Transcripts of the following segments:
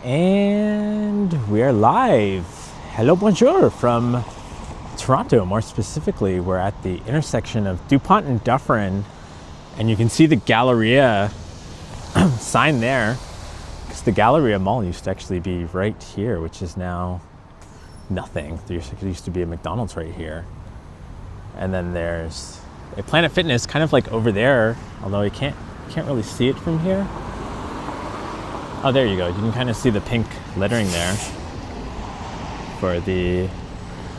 And we are live. Hello, bonjour from Toronto. More specifically, we're at the intersection of Dupont and Dufferin, and you can see the Galleria sign there, because the Galleria Mall used to actually be right here, which is now nothing. There used to be a McDonald's right here. And then there's a Planet Fitness kind of like over there, although you can't really see it from here. Oh, there you go. You can kind of see the pink lettering there for the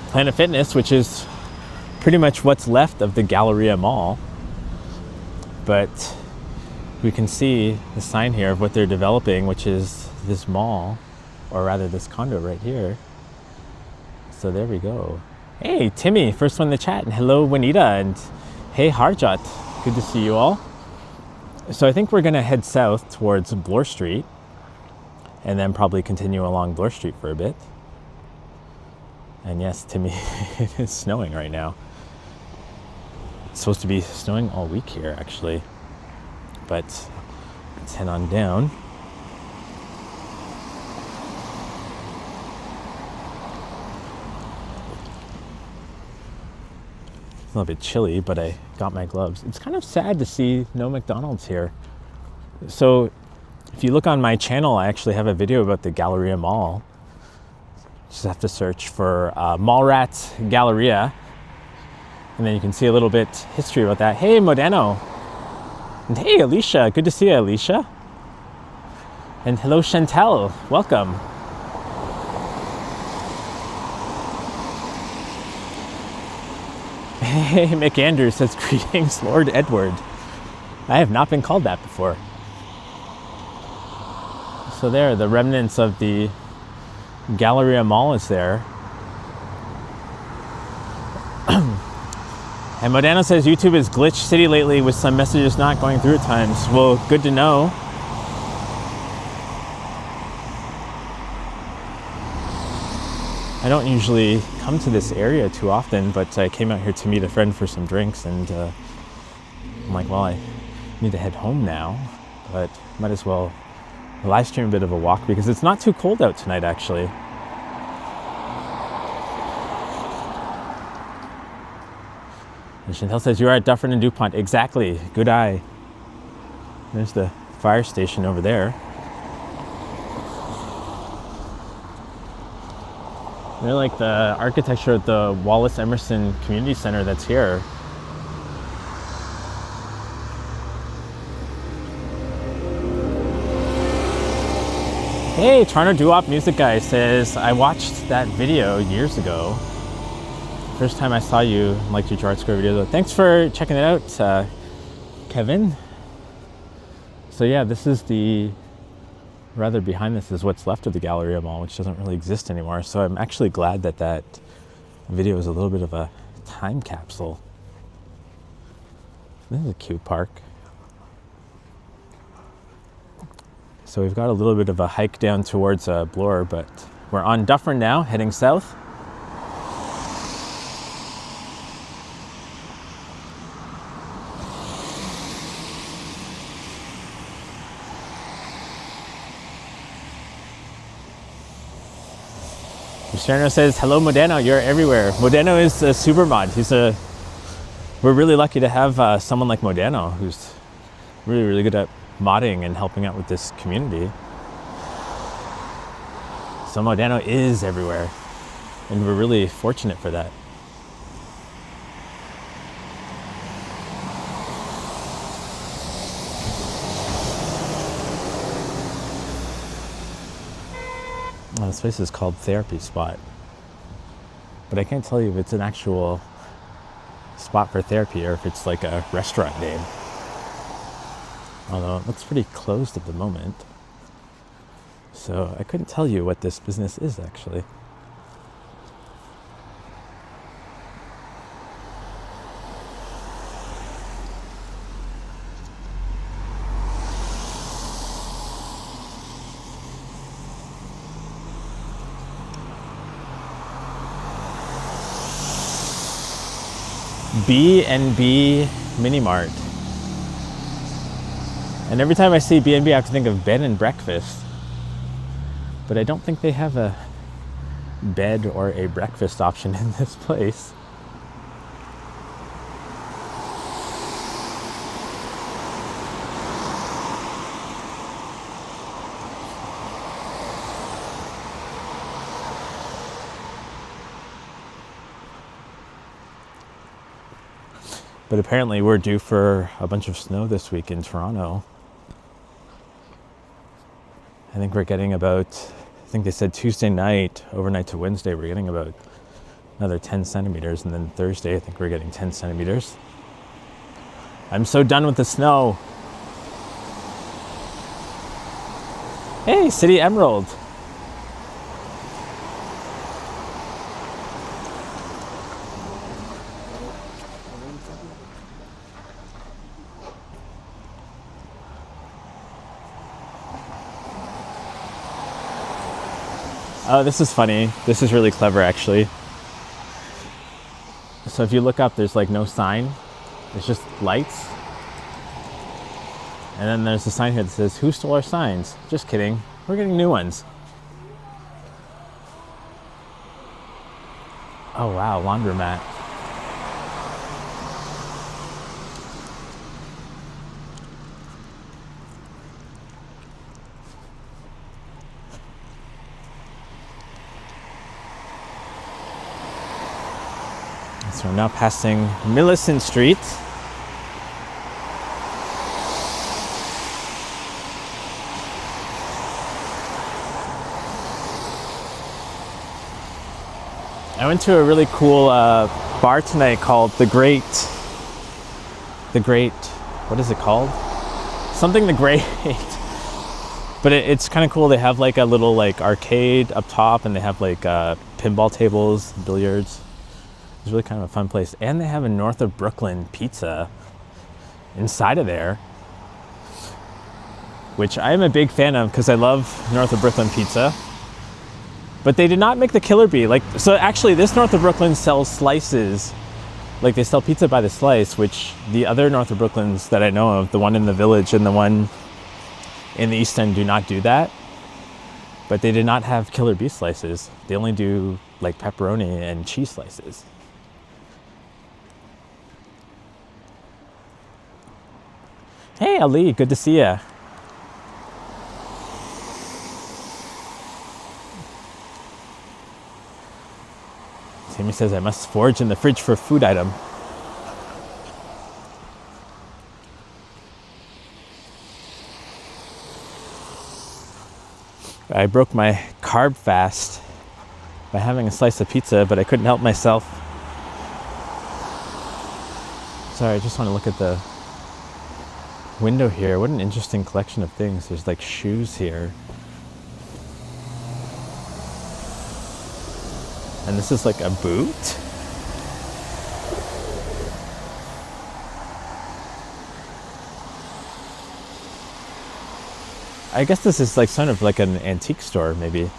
Planet Fitness, which is pretty much what's left of the Galleria Mall. But we can see the sign here of what they're developing, which is this mall, or rather this condo right here. So there we go. Hey, Timmy, first one in the chat, and hello, Juanita, and hey, Harjat. Good to see you all. So I think we're going to head south towards Bloor Street, and then probably continue along Bloor Street for a bit. And yes, Timmy, it is snowing right now. It's supposed to be snowing all week here, actually. But let's head on down. It's a little bit chilly, but I got my gloves. It's kind of sad to see no McDonald's here. So if you look on my channel, I actually have a video about the Galleria Mall. Just have to search for Mallrats Galleria, and then you can see a little bit history about that. Hey, Modano. And hey, Alicia. Good to see you, Alicia. And hello, Chantel. Welcome. Hey, Mick Andrews says, greetings, Lord Edward. I have not been called that before. So there, the remnants of the Galleria Mall is there. And Modano says YouTube has glitched city lately with some messages not going through at times. Well, good to know. I don't usually come to this area too often, but I came out here to meet a friend for some drinks, and I'm like, well, I need to head home now, but might as well live stream a bit of a walk because it's not too cold out tonight, actually. And Chantel says, you are at Dufferin and Dupont. Exactly. Good eye. There's the fire station over there. They're like the architecture of the Wallace Emerson Community Center that's here. Hey, Toronto Doo-Wop Music Guy says, I watched that video years ago. First time I saw you, liked your Art Square video. Thanks for checking it out, Kevin. So yeah, this is rather behind this is what's left of the Galleria Mall, which doesn't really exist anymore. So I'm actually glad that that video is a little bit of a time capsule. This is a cute park. So we've got a little bit of a hike down towards Bloor, but we're on Dufferin now, heading south. Luciano says, hello, Modano, you're everywhere. Modano is a super mod. We're really lucky to have someone like Modano, who's really, really good at modding and helping out with this community. So Modano is everywhere, and we're really fortunate for that. Well, this place is called Therapy Spot, but I can't tell you if it's an actual spot for therapy or if it's like a restaurant name. Although it looks pretty closed at the moment. So I couldn't tell you what this business is actually. B&B Mini Mart. And every time I see B&B, I have to think of bed and breakfast. But I don't think they have a bed or a breakfast option in this place. But apparently we're due for a bunch of snow this week in Toronto. I think we're getting about, I think they said Tuesday night, overnight to Wednesday, we're getting about another 10 centimeters. And then Thursday, I think we're getting 10 centimeters. I'm so done with the snow. Hey, City Emerald. Oh, this is funny. This is really clever, actually. So if you look up, there's like no sign. It's just lights. And then there's a sign here that says, "Who stole our signs?" Just kidding. We're getting new ones. Oh, wow. Laundromat. So we're now passing Millicent Street. I went to a really cool bar tonight called The Great, what is it called? Something The Great. But it's kind of cool. They have like a little like arcade up top, and they have like pinball tables, billiards. It's really kind of a fun place. And they have a North of Brooklyn pizza inside of there, which I am a big fan of because I love North of Brooklyn pizza. But they did not make the Killer Bee. So actually this North of Brooklyn sells slices. Like they sell pizza by the slice, which the other North of Brooklyns that I know of, the one in the Village and the one in the East End, do not do that. But they did not have Killer Bee slices. They only do like pepperoni and cheese slices. Hey Ali, good to see ya. Tammy says I must forage in the fridge for a food item. I broke my carb fast by having a slice of pizza, but I couldn't help myself. Sorry, I just want to look at the window here. What an interesting collection of things. There's like shoes here. And this is like a boot. I guess this is like sort of like an antique store, maybe.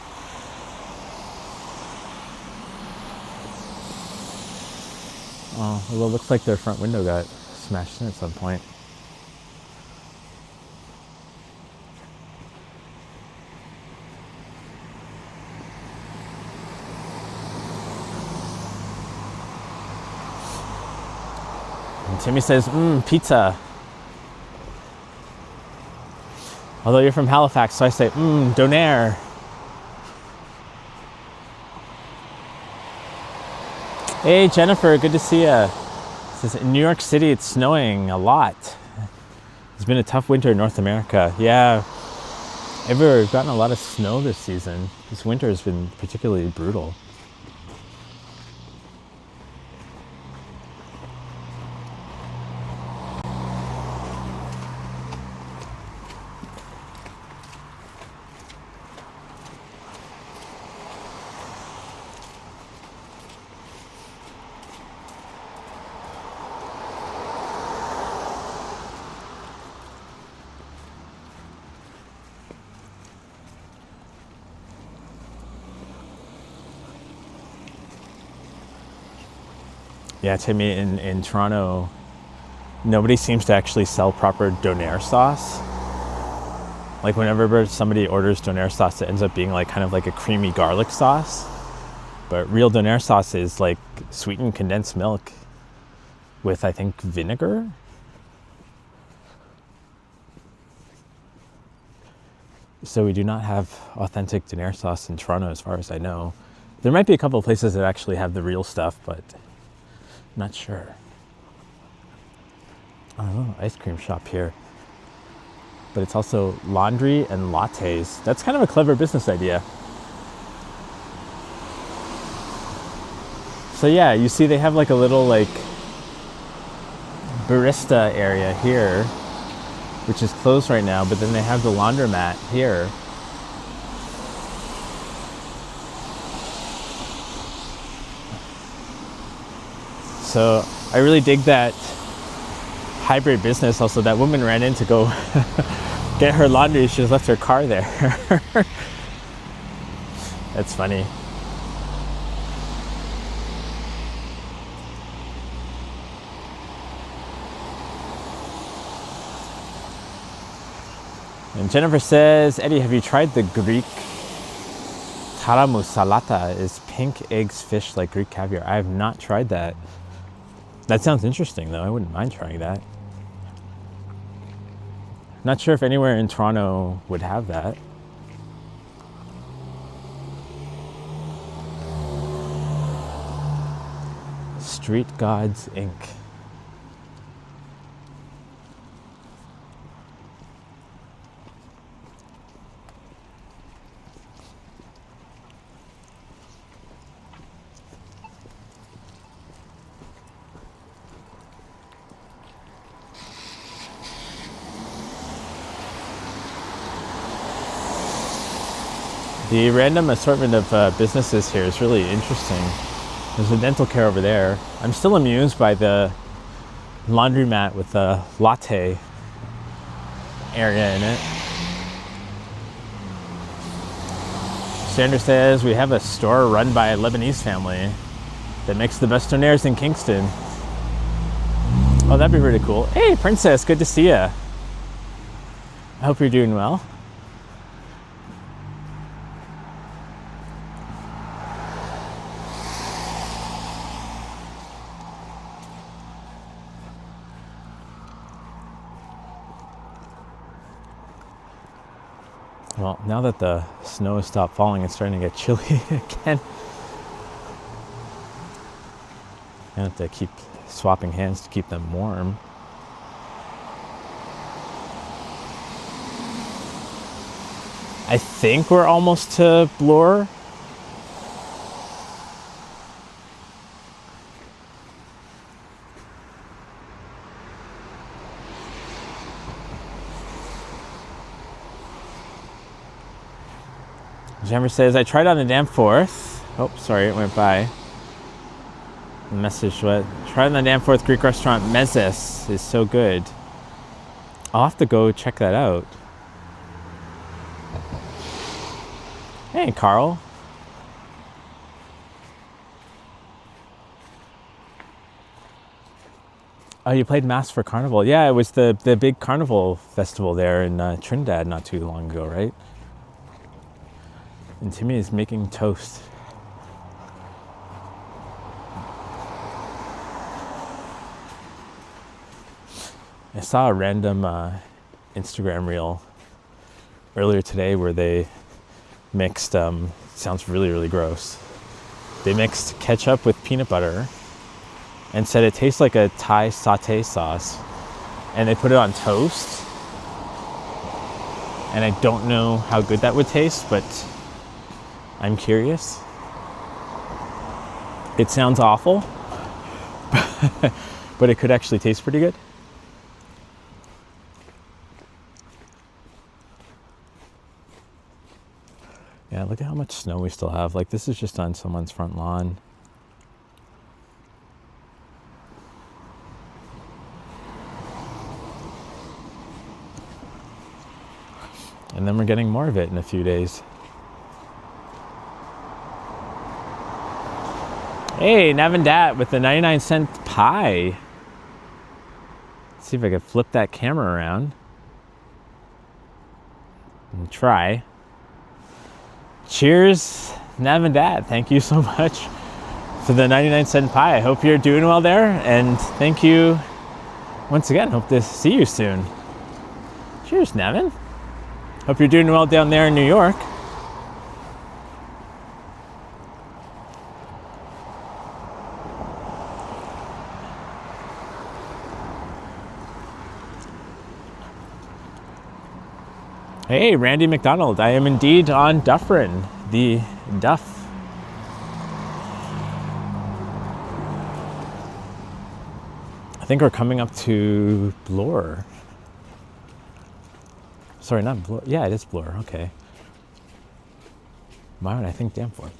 Oh, well, it looks like their front window got smashed in at some point. And Timmy says, pizza. Although you're from Halifax, so I say, donair. Hey, Jennifer, good to see you. Says in New York City, it's snowing a lot. It's been a tough winter in North America. Yeah, everywhere we've gotten a lot of snow this season. This winter has been particularly brutal. Yeah, Timmy, in Toronto, nobody seems to actually sell proper donair sauce. Like whenever somebody orders donair sauce, it ends up being like kind of like a creamy garlic sauce. But real donair sauce is like sweetened condensed milk with, I think, vinegar. So we do not have authentic donair sauce in Toronto as far as I know. There might be a couple of places that actually have the real stuff, but not sure. Oh, ice cream shop here. But it's also laundry and lattes. That's kind of a clever business idea. So yeah, you see they have like a little like barista area here, which is closed right now, but then they have the laundromat here. So I really dig that hybrid business. Also, that woman ran in to go get her laundry. She just left her car there. That's funny. And Jennifer says, Eddie, have you tried the Greek taramu salata? Is pink eggs fish like Greek caviar? I have not tried that. That sounds interesting though. I wouldn't mind trying that. Not sure if anywhere in Toronto would have that. Street Gods Inc. The random assortment of businesses here is really interesting. There's a dental care over there. I'm still amused by the laundromat with the latte area in it. Sandra says, we have a store run by a Lebanese family that makes the best donairs in Kingston. Oh, that'd be really cool. Hey, Princess, good to see you. I hope you're doing well. Well, now that the snow has stopped falling, it's starting to get chilly again. I have to keep swapping hands to keep them warm. I think we're almost to Bloor. Jennifer says, I tried on the Danforth. Oh, sorry, it went by. The message what? Tried on the Danforth Greek restaurant. Mezes is so good. I'll have to go check that out. Hey, Carl. Oh, you played Mass for Carnival. Yeah, it was the big carnival festival there in Trinidad not too long ago, right? And Timmy is making toast. I saw a random Instagram reel earlier today where they mixed, sounds really, really gross. They mixed ketchup with peanut butter and said it tastes like a Thai sauté sauce. And they put it on toast. And I don't know how good that would taste, but I'm curious. It sounds awful, but it could actually taste pretty good. Yeah, look at how much snow we still have. Like, this is just on someone's front lawn. And then we're getting more of it in a few days. Hey, Navindat with the 99-cent pie. Let's see if I can flip that camera around. and try. Cheers, Nav and Dad. Thank you so much for the 99-cent pie. I hope you're doing well there, and thank you once again. Hope to see you soon. Cheers, Nevin. Hope you're doing well down there in New York. Hey, Randy McDonald. I am indeed on Dufferin, the Duff. I think we're coming up to Bloor. Sorry, not Bloor. Yeah, it is Bloor. Okay. Why would I think Danforth?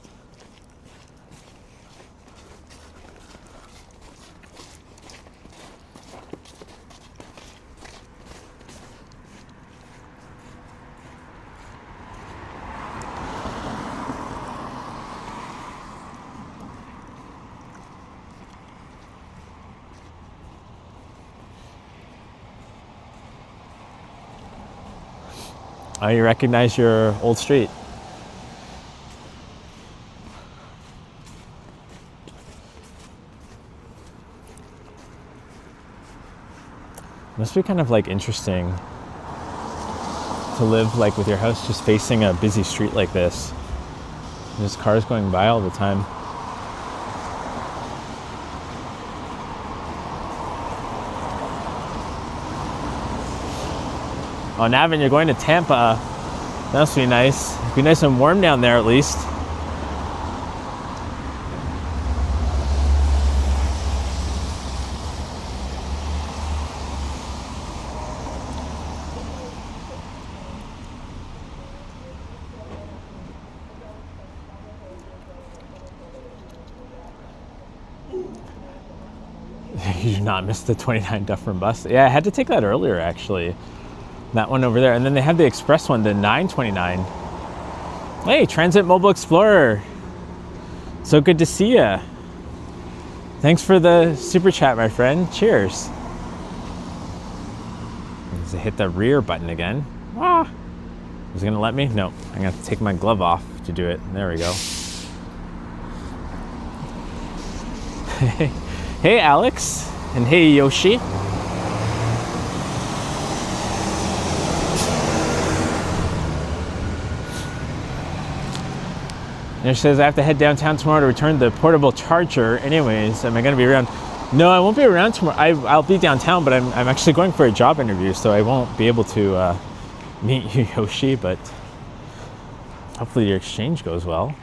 Oh, you recognize your old street. Must be kind of like interesting to live like with your house just facing a busy street like this. There's cars going by all the time. Oh, Navin, you're going to Tampa. That must be nice. It'd be nice and warm down there at least. You do not miss the 29 Dufferin bus. Yeah, I had to take that earlier actually. That one over there. And then they have the express one, the 929. Hey, Transit Mobile Explorer. So good to see ya. Thanks for the super chat, my friend. Cheers. Let's hit the rear button again. Ah. Is it gonna let me? No, I'm gonna have to take my glove off to do it. There we go. Hey, Alex. And hey, Yoshi. And she says, I have to head downtown tomorrow to return the portable charger. Anyways, am I going to be around? No, I won't be around tomorrow. I'll be downtown, but I'm actually going for a job interview, so I won't be able to meet you, Yoshi, but hopefully your exchange goes well.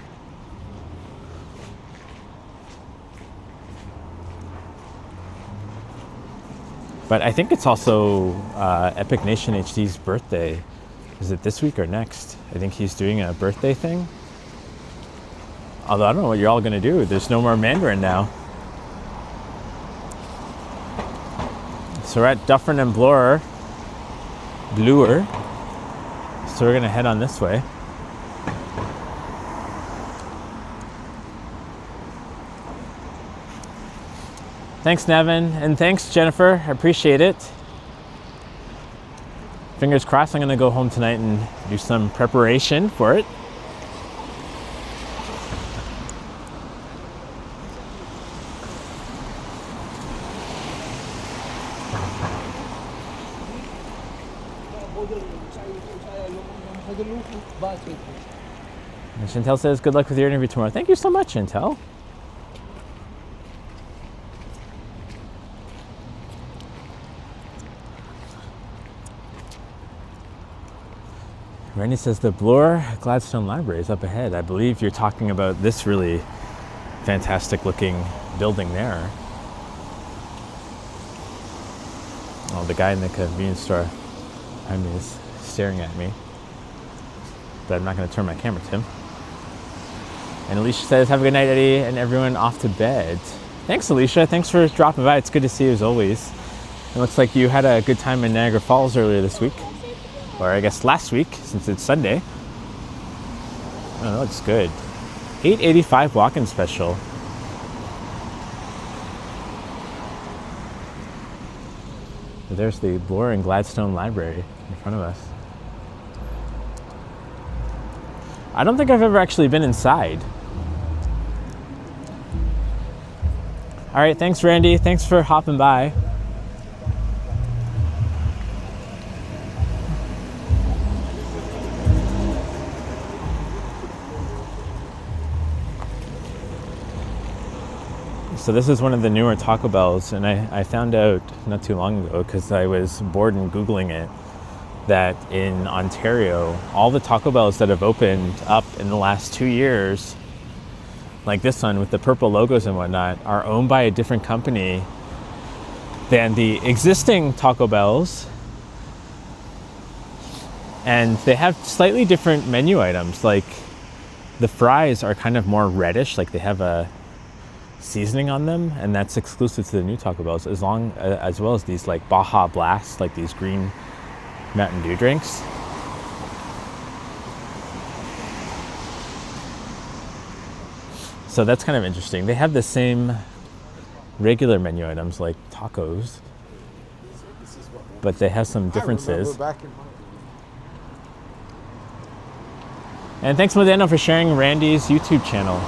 But I think it's also Epic Nation HD's birthday. Is it this week or next? I think he's doing a birthday thing. Although I don't know what you're all gonna do. There's no more Mandarin now. So we're at Dufferin and Bloor. So we're gonna head on this way. Thanks, Nevin, and thanks, Jennifer. I appreciate it. Fingers crossed, I'm gonna go home tonight and do some preparation for it. And Chantel says, good luck with your interview tomorrow. Thank you so much, Chantel. Randy says the Bloor Gladstone Library is up ahead. I believe you're talking about this really fantastic looking building there. Oh, the guy in the convenience store behind me is staring at me. But I'm not going to turn my camera to him. And Alicia says, have a good night, Eddie, and everyone off to bed. Thanks, Alicia. Thanks for dropping by. It's good to see you as always. It looks like you had a good time in Niagara Falls earlier this week. Or I guess last week, since it's Sunday. Oh, that looks good. $8.85 walk-in special. There's the Bloor and Gladstone Library in front of us. I don't think I've ever actually been inside. All right, thanks, Randy. Thanks for hopping by. So this is one of the newer Taco Bells, and I found out not too long ago, because I was bored and Googling it, that in Ontario, all the Taco Bells that have opened up in the last 2 years, like this one with the purple logos and whatnot, are owned by a different company than the existing Taco Bells. And they have slightly different menu items. Like the fries are kind of more reddish, like they have a seasoning on them, and that's exclusive to the new Taco Bells, as well as these like Baja Blast, like these green Mountain Dew drinks. So that's kind of interesting. They have the same regular menu items like tacos, but they have some differences. And thanks, Modena, for sharing Randy's YouTube channel.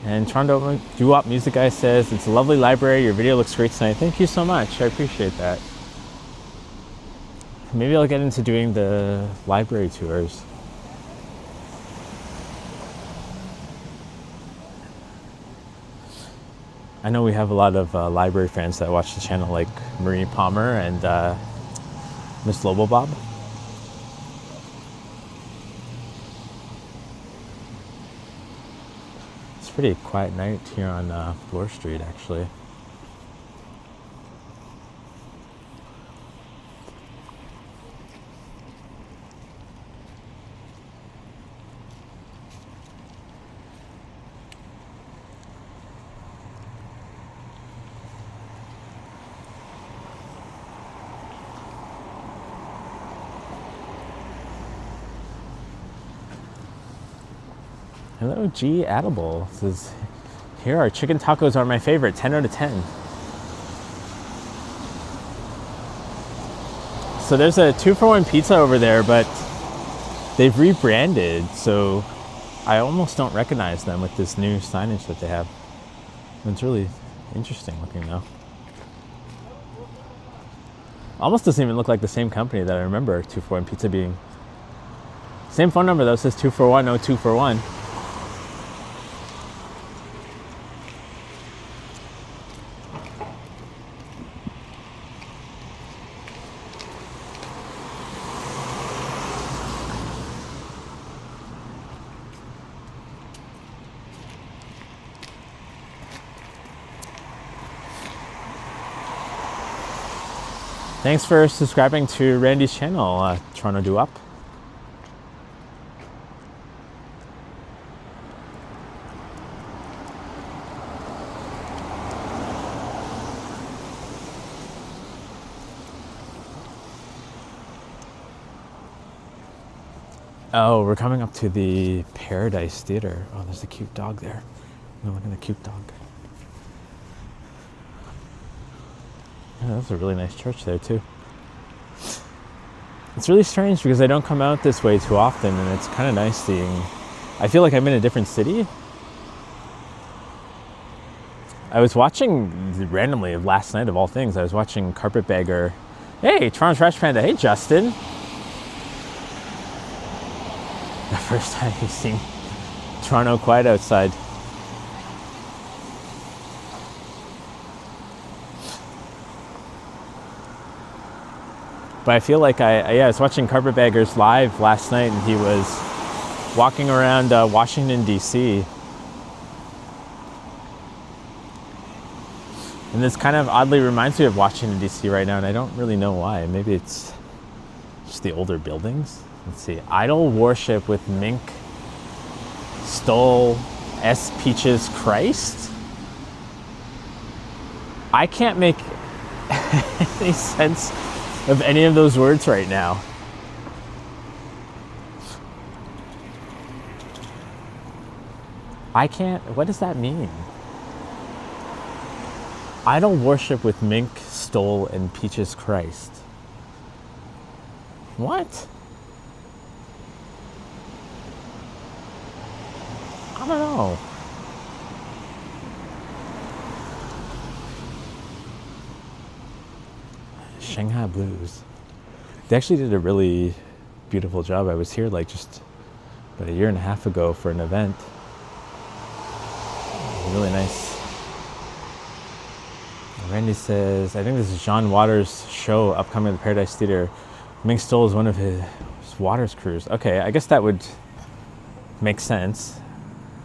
And Toronto Doo-Wop Music Guy says, it's a lovely library. Your video looks great tonight. Thank you so much. I appreciate that. Maybe I'll get into doing the library tours. I know we have a lot of library fans that watch the channel, like Marie Palmer and Miss Lobo Bob. Pretty quiet night here on Bloor Street, actually. Hello, G. Adable says, here are chicken tacos are my favorite, 10 out of 10. So there's a 2-for-1 pizza over there, but they've rebranded, so I almost don't recognize them with this new signage that they have. It's really interesting looking though. Almost doesn't even look like the same company that I remember 2-for-1 pizza being. Same phone number though, says 2-for-1, no 2-for-1. Thanks for subscribing to Randy's channel, Toronto Doo-Wop. Oh, we're coming up to the Paradise Theater. Oh, there's a cute dog there. Look at the cute dog. Yeah, that's a really nice church there too. It's really strange because I don't come out this way too often, and it's kind of nice seeing. I feel like I'm in a different city. I was watching randomly last night of all things. I was watching Carpetbagger. Hey, Toronto Trash Panda. Hey, Justin. The first time you've seen Toronto quiet outside. But I feel like I was watching Carpetbaggers live last night, and he was walking around Washington, D.C. And this kind of oddly reminds me of Washington, D.C. right now, and I don't really know why. Maybe it's just the older buildings. Let's see. Idol Worship with Mink Stole S. Peaches Christ? I can't make any sense of any of those words right now. I can't, what does that mean? Idol worship with mink, stole, and peaches Christ. What? I don't know. Shanghai Blues. They actually did a really beautiful job. I was here like just about a year and a half ago for an event. Really nice. Randy says, I think this is John Waters' show upcoming at the Paradise Theater. Mink Stoll is one of his Waters crews. Okay, I guess that would make sense.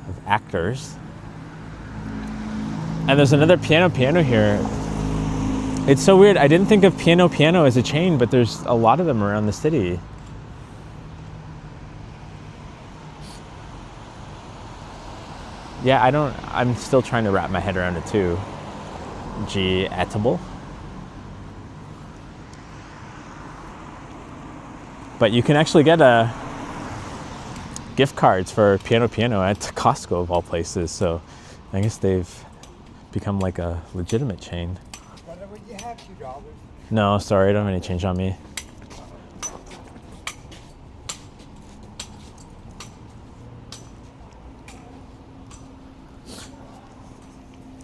Of actors. And there's another piano here. It's so weird. I didn't think of piano as a chain, but there's a lot of them around the city. Yeah, I'm still trying to wrap my head around it too. G-atable. But you can actually get gift cards for piano at Costco of all places. So I guess they've become like a legitimate chain. Would you have $2? No, sorry, I don't have any change on me.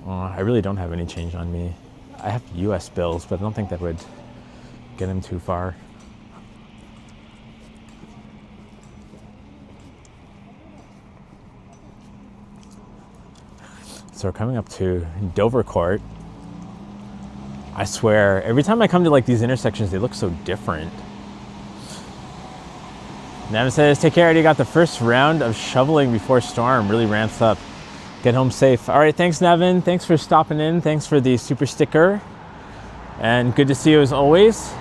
I really don't have any change on me. I have US bills, but I don't think that would get him too far. So we're coming up to Dovercourt. I swear, every time I come to like these intersections, they look so different. Nevin says, take care, I already got the first round of shoveling before storm. Really ramps up. Get home safe. All right, thanks, Nevin. Thanks for stopping in. Thanks for the super sticker. And good to see you as always.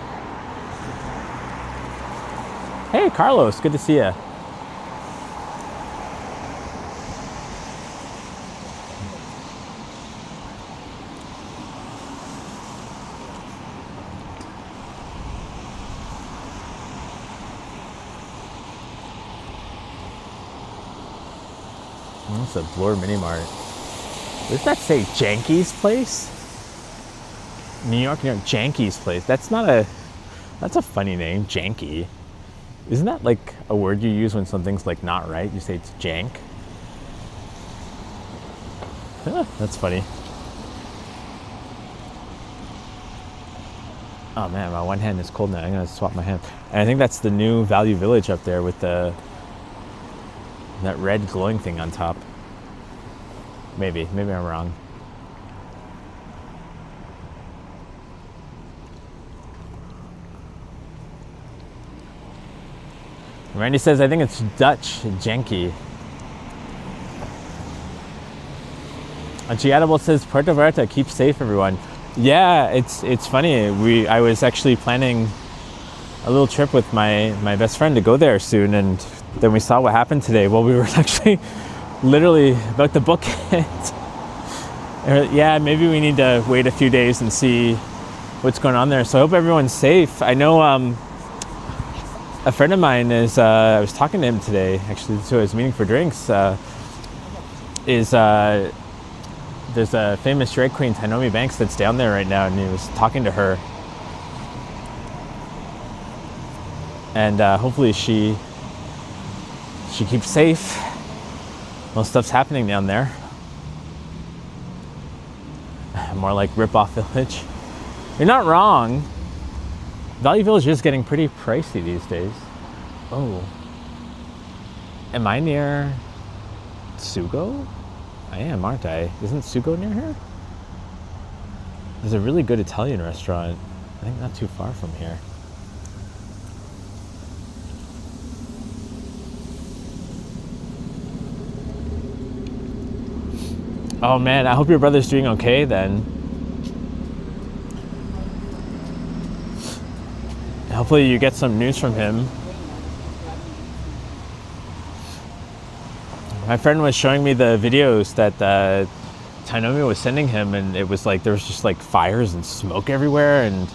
Hey, Carlos, good to see you. It's a Bloor Mini Mart. Does that say Janky's Place? New York, Janky's Place. That's a funny name, Janky. Isn't that like a word you use when something's like not right? You say it's jank. That's funny. Oh man, my one hand is cold now. I'm gonna swap my hand. And I think that's the new Value Village up there with that red glowing thing on top. Maybe I'm wrong. Randy says, I think it's Dutch, janky. Giadable says, Puerto Vallarta, keep safe, everyone. Yeah, it's funny. I was actually planning a little trip with my best friend to go there soon, and then we saw what happened today. Well, we were actually literally about to book it. Yeah, maybe we need to wait a few days and see what's going on there. So I hope everyone's safe. I know a friend of mine is, I was talking to him today, actually, so I was meeting for drinks, there's a famous drag queen, Tainomi Banks, that's down there right now, and he was talking to her. And hopefully she keeps safe. Most stuff's happening down there. More like Rip-Off Village. You're not wrong. Value Village is getting pretty pricey these days. Oh. Am I near Sugo? I am, aren't I? Isn't Sugo near here? There's a really good Italian restaurant. I think not too far from here. Oh man, I hope your brother's doing okay then. Hopefully you get some news from him. My friend was showing me the videos that Tainomi was sending him, and it was like there was just like fires and smoke everywhere, and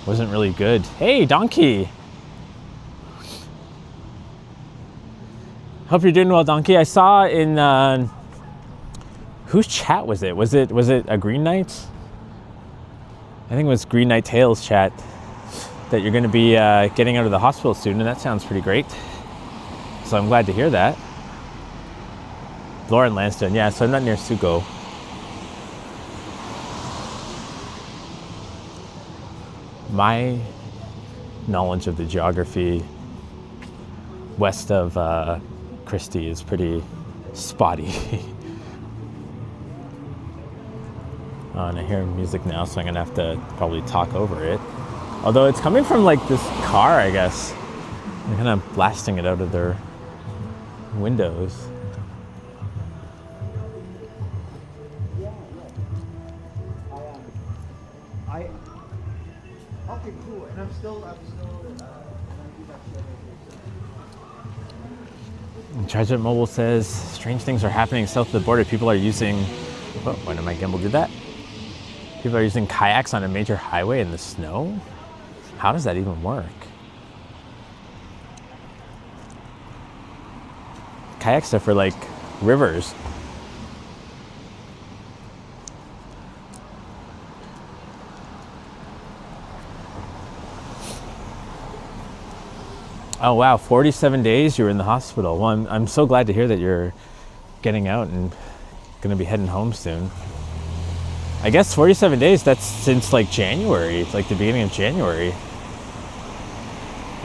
wasn't really good. Hey, Donkey. Hope you're doing well, Donkey. I saw in whose chat was it? Was it a Green Knight? I think it was Green Knight Tales chat that you're going to be getting out of the hospital soon, and that sounds pretty great. So I'm glad to hear that. Bloor and Lansdowne, yeah. So I'm not near Sugo. My knowledge of the geography west of Christie is pretty spotty. And I hear music now, so I'm gonna have to probably talk over it. Although it's coming from like this car, I guess. They're kind of blasting it out of their windows. Okay, cool. And I'm still Charge Up Mobile says, strange things are happening south of the border. People are using, oh, when my gimbal did that? People are using kayaks on a major highway in the snow? How does that even work? Kayaks are for like rivers. Oh wow, 47 days you were in the hospital. Well, I'm so glad to hear that you're getting out and gonna be heading home soon. I guess 47 days, that's since like January, it's like the beginning of January.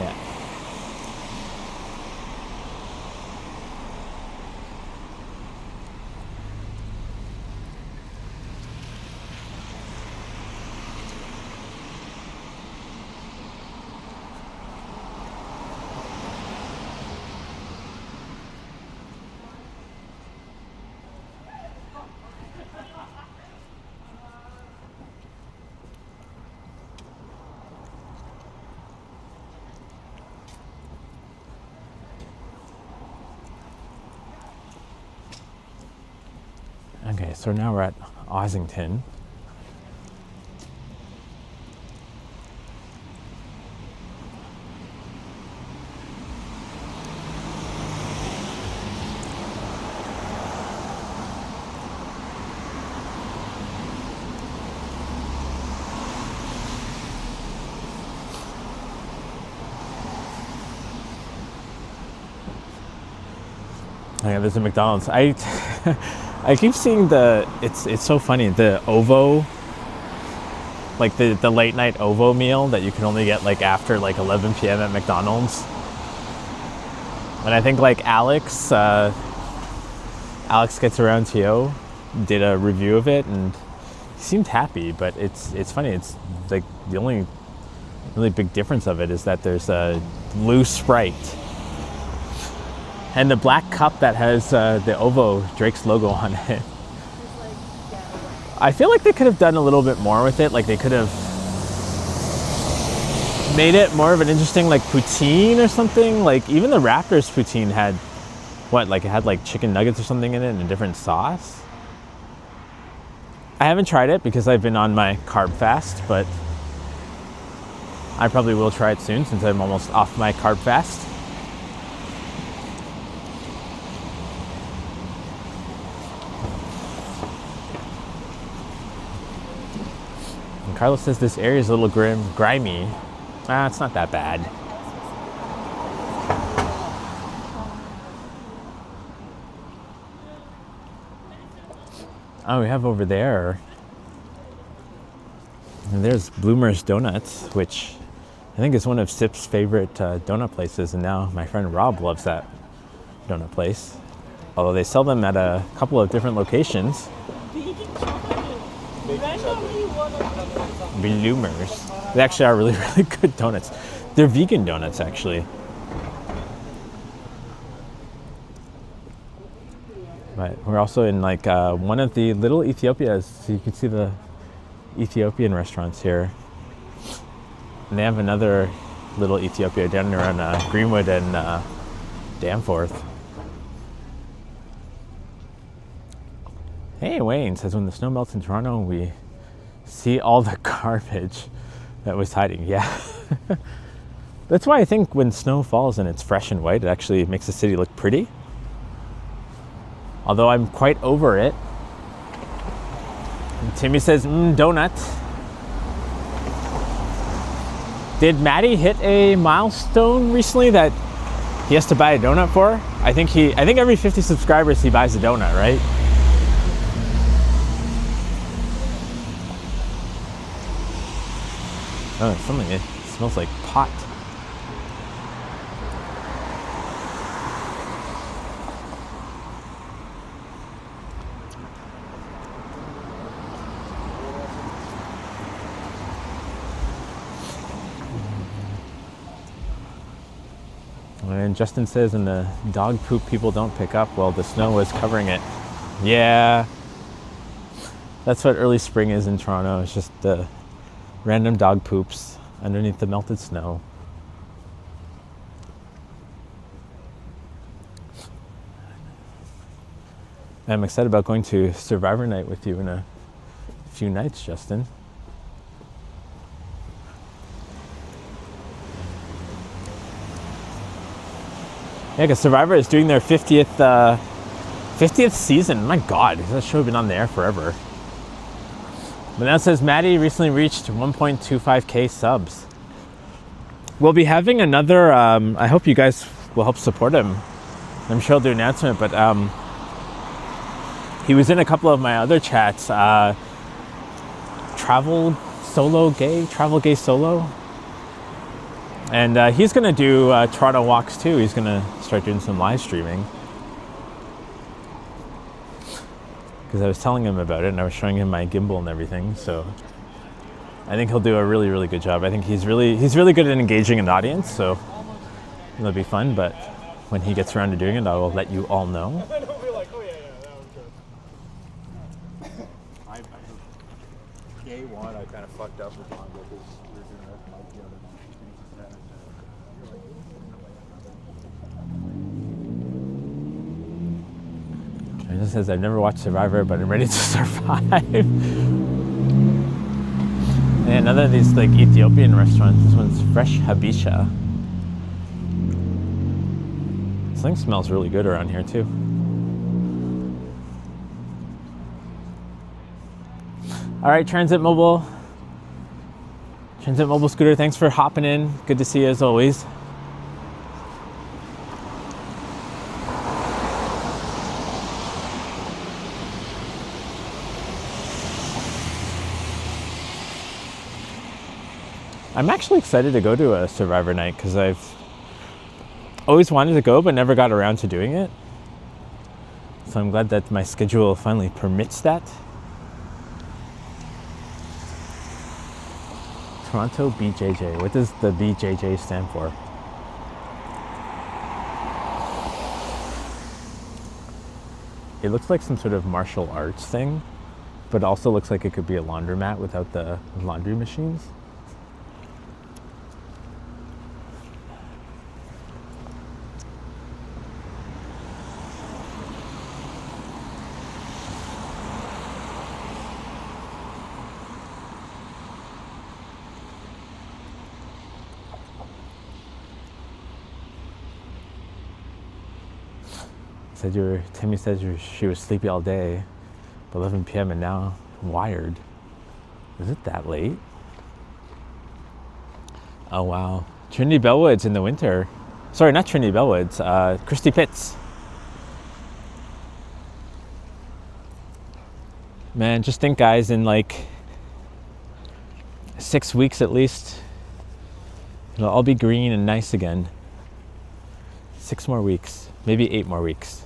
Yeah. Okay, so now we're at Ossington. Yeah, there's a McDonald's. I keep seeing it's so funny, the OVO, like the late night OVO meal that you can only get like after like 11 p.m. at McDonald's. And I think like Alex Gets Around TO did a review of it and he seemed happy, but it's funny, it's like the only really big difference of it is that there's a blue Sprite. And the black cup that has the OVO Drake's logo on it. I feel like they could have done a little bit more with it. Like they could have made it more of an interesting like poutine or something. Like even the Raptors poutine had what? Like it had like chicken nuggets or something in it and a different sauce. I haven't tried it because I've been on my carb fast, but I probably will try it soon since I'm almost off my carb fast. Carlos says this area is a little grimy. It's not that bad. Oh, we have over there. And there's Bloomer's Donuts, which I think is one of Sip's favorite donut places. And now my friend Rob loves that donut place. Although they sell them at a couple of different locations. Bloomers. They actually are really, really good donuts. They're vegan donuts, actually. But we're also in like one of the little Ethiopias. So you can see the Ethiopian restaurants here. And they have another little Ethiopia down around Greenwood and Danforth. Hey, Wayne says, when the snow melts in Toronto, we see all the garbage. That was hiding, yeah. That's why I think when snow falls and it's fresh and white, it actually makes the city look pretty. Although I'm quite over it. And Timmy says, donut. Did Maddie hit a milestone recently that he has to buy a donut for? I think every 50 subscribers he buys a donut, right? Oh, it's something, it smells like pot. And Justin says, and the dog poop people don't pick up, well, the snow was covering it. Yeah, that's what early spring is in Toronto. It's just the random dog poops underneath the melted snow. I'm excited about going to Survivor Night with you in a few nights, Justin. Yeah, because Survivor is doing their 50th season. My God, that show has been on the air forever. But now it says Maddie recently reached 1.25k subs. We'll be having another, I hope you guys will help support him. I'm sure I'll do an announcement, but he was in a couple of my other chats. Travel gay solo. And he's going to do Toronto walks too. He's going to start doing some live streaming. Because I was telling him about it and I was showing him my gimbal and everything. So I think he'll do a really, really good job. I think he's really good at engaging an audience. So it'll be fun. But when he gets around to doing it, I will let you all know. Day one, I kind of fucked up with Yonge because we were doing that mic the other night. It just says, I've never watched Survivor, but I'm ready to survive. And another of these like Ethiopian restaurants. This one's Fresh Habisha. This thing smells really good around here too. All right, Transit Mobile Scooter, thanks for hopping in. Good to see you as always. I'm actually excited to go to a Survivor Night because I've always wanted to go but never got around to doing it. So I'm glad that my schedule finally permits that. Toronto BJJ. What does the BJJ stand for? It looks like some sort of martial arts thing, but also looks like it could be a laundromat without the laundry machines. Timmy said she was sleepy all day, 11 p.m. and now wired. Is it that late? Oh wow. Trinity Bellwoods in the winter. Sorry, not Trinity Bellwoods, Christie Pits. Man, just think guys, in like 6 weeks at least, it'll all be green and nice again. 6 more weeks, maybe 8 more weeks.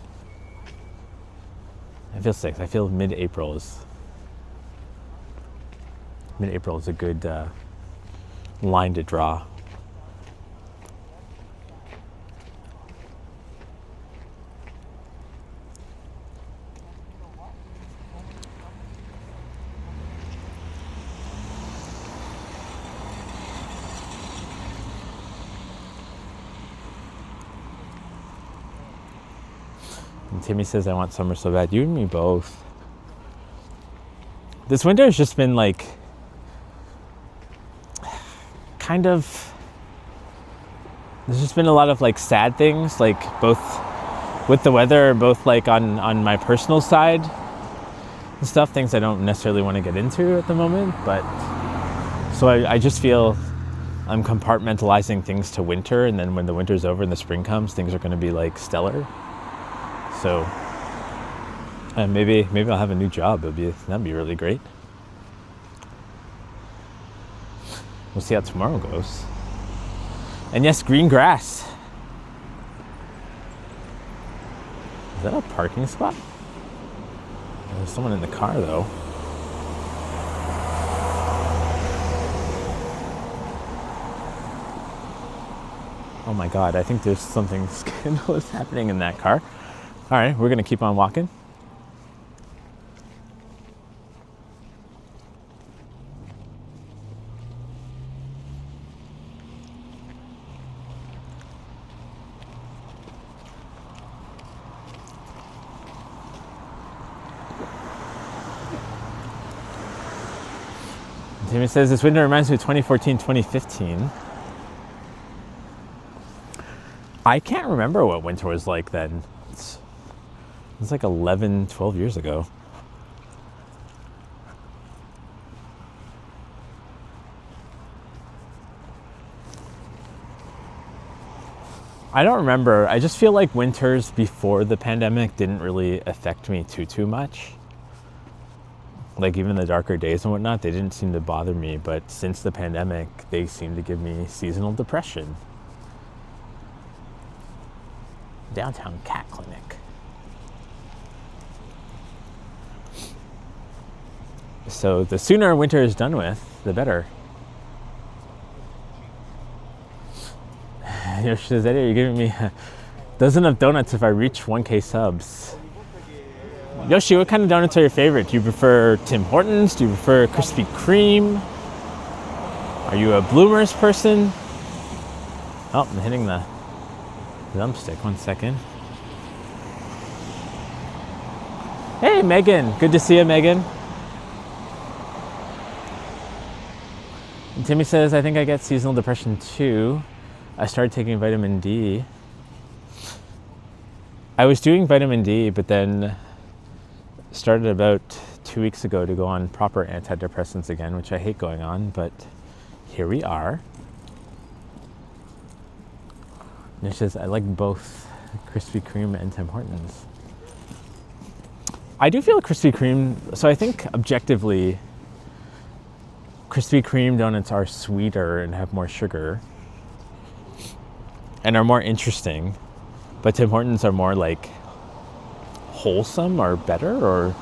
I feel 6. I feel mid-April is a good line to draw. And Timmy says, I want summer so bad. You and me both. This winter has just been like, kind of, there's just been a lot of like sad things, like both with the weather, both like on my personal side and stuff, things I don't necessarily want to get into at the moment. But so I just feel I'm compartmentalizing things to winter, and then when the winter's over and the spring comes, things are going to be like stellar. So maybe I'll have a new job. That'd be really great. We'll see how tomorrow goes. And yes, green grass. Is that a parking spot? There's someone in the car though. Oh my God, I think there's something scandalous happening in that car. All right, we're gonna keep on walking. Timmy says, this winter reminds me of 2014, 2015. I can't remember what winter was like then. It's like 11, 12 years ago. I don't remember. I just feel like winters before the pandemic didn't really affect me too much. Like even the darker days and whatnot, they didn't seem to bother me. But since the pandemic, they seem to give me seasonal depression. Downtown cat clinic. So the sooner winter is done with, the better. Yoshi says, Eddie, you're giving me a dozen of donuts if I reach 1K subs. Yoshi, what kind of donuts are your favorite? Do you prefer Tim Hortons? Do you prefer Krispy Kreme? Are you a Bloomers person? Oh, I'm hitting the thumbstick. 1 second. Hey, Megan. Good to see you, Megan. And Timmy says, I think I get seasonal depression too. I started taking vitamin D. I was doing vitamin D, but then started about 2 weeks ago to go on proper antidepressants again, which I hate going on, but here we are. And it says, I like both Krispy Kreme and Tim Hortons. I do feel Krispy Kreme, so I think objectively, Krispy Kreme donuts are sweeter and have more sugar and are more interesting, but Tim Hortons are more like wholesome or better, or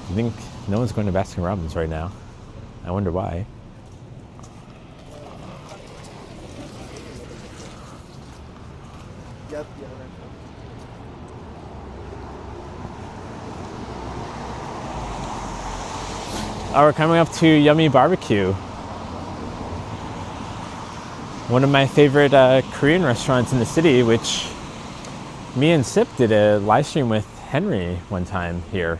I think no one's going to Baskin Robbins right now. I wonder why. Yep. Oh, we're coming up to Yummy Barbecue. One of my favorite Korean restaurants in the city, which me and Sip did a live stream with Henry one time here.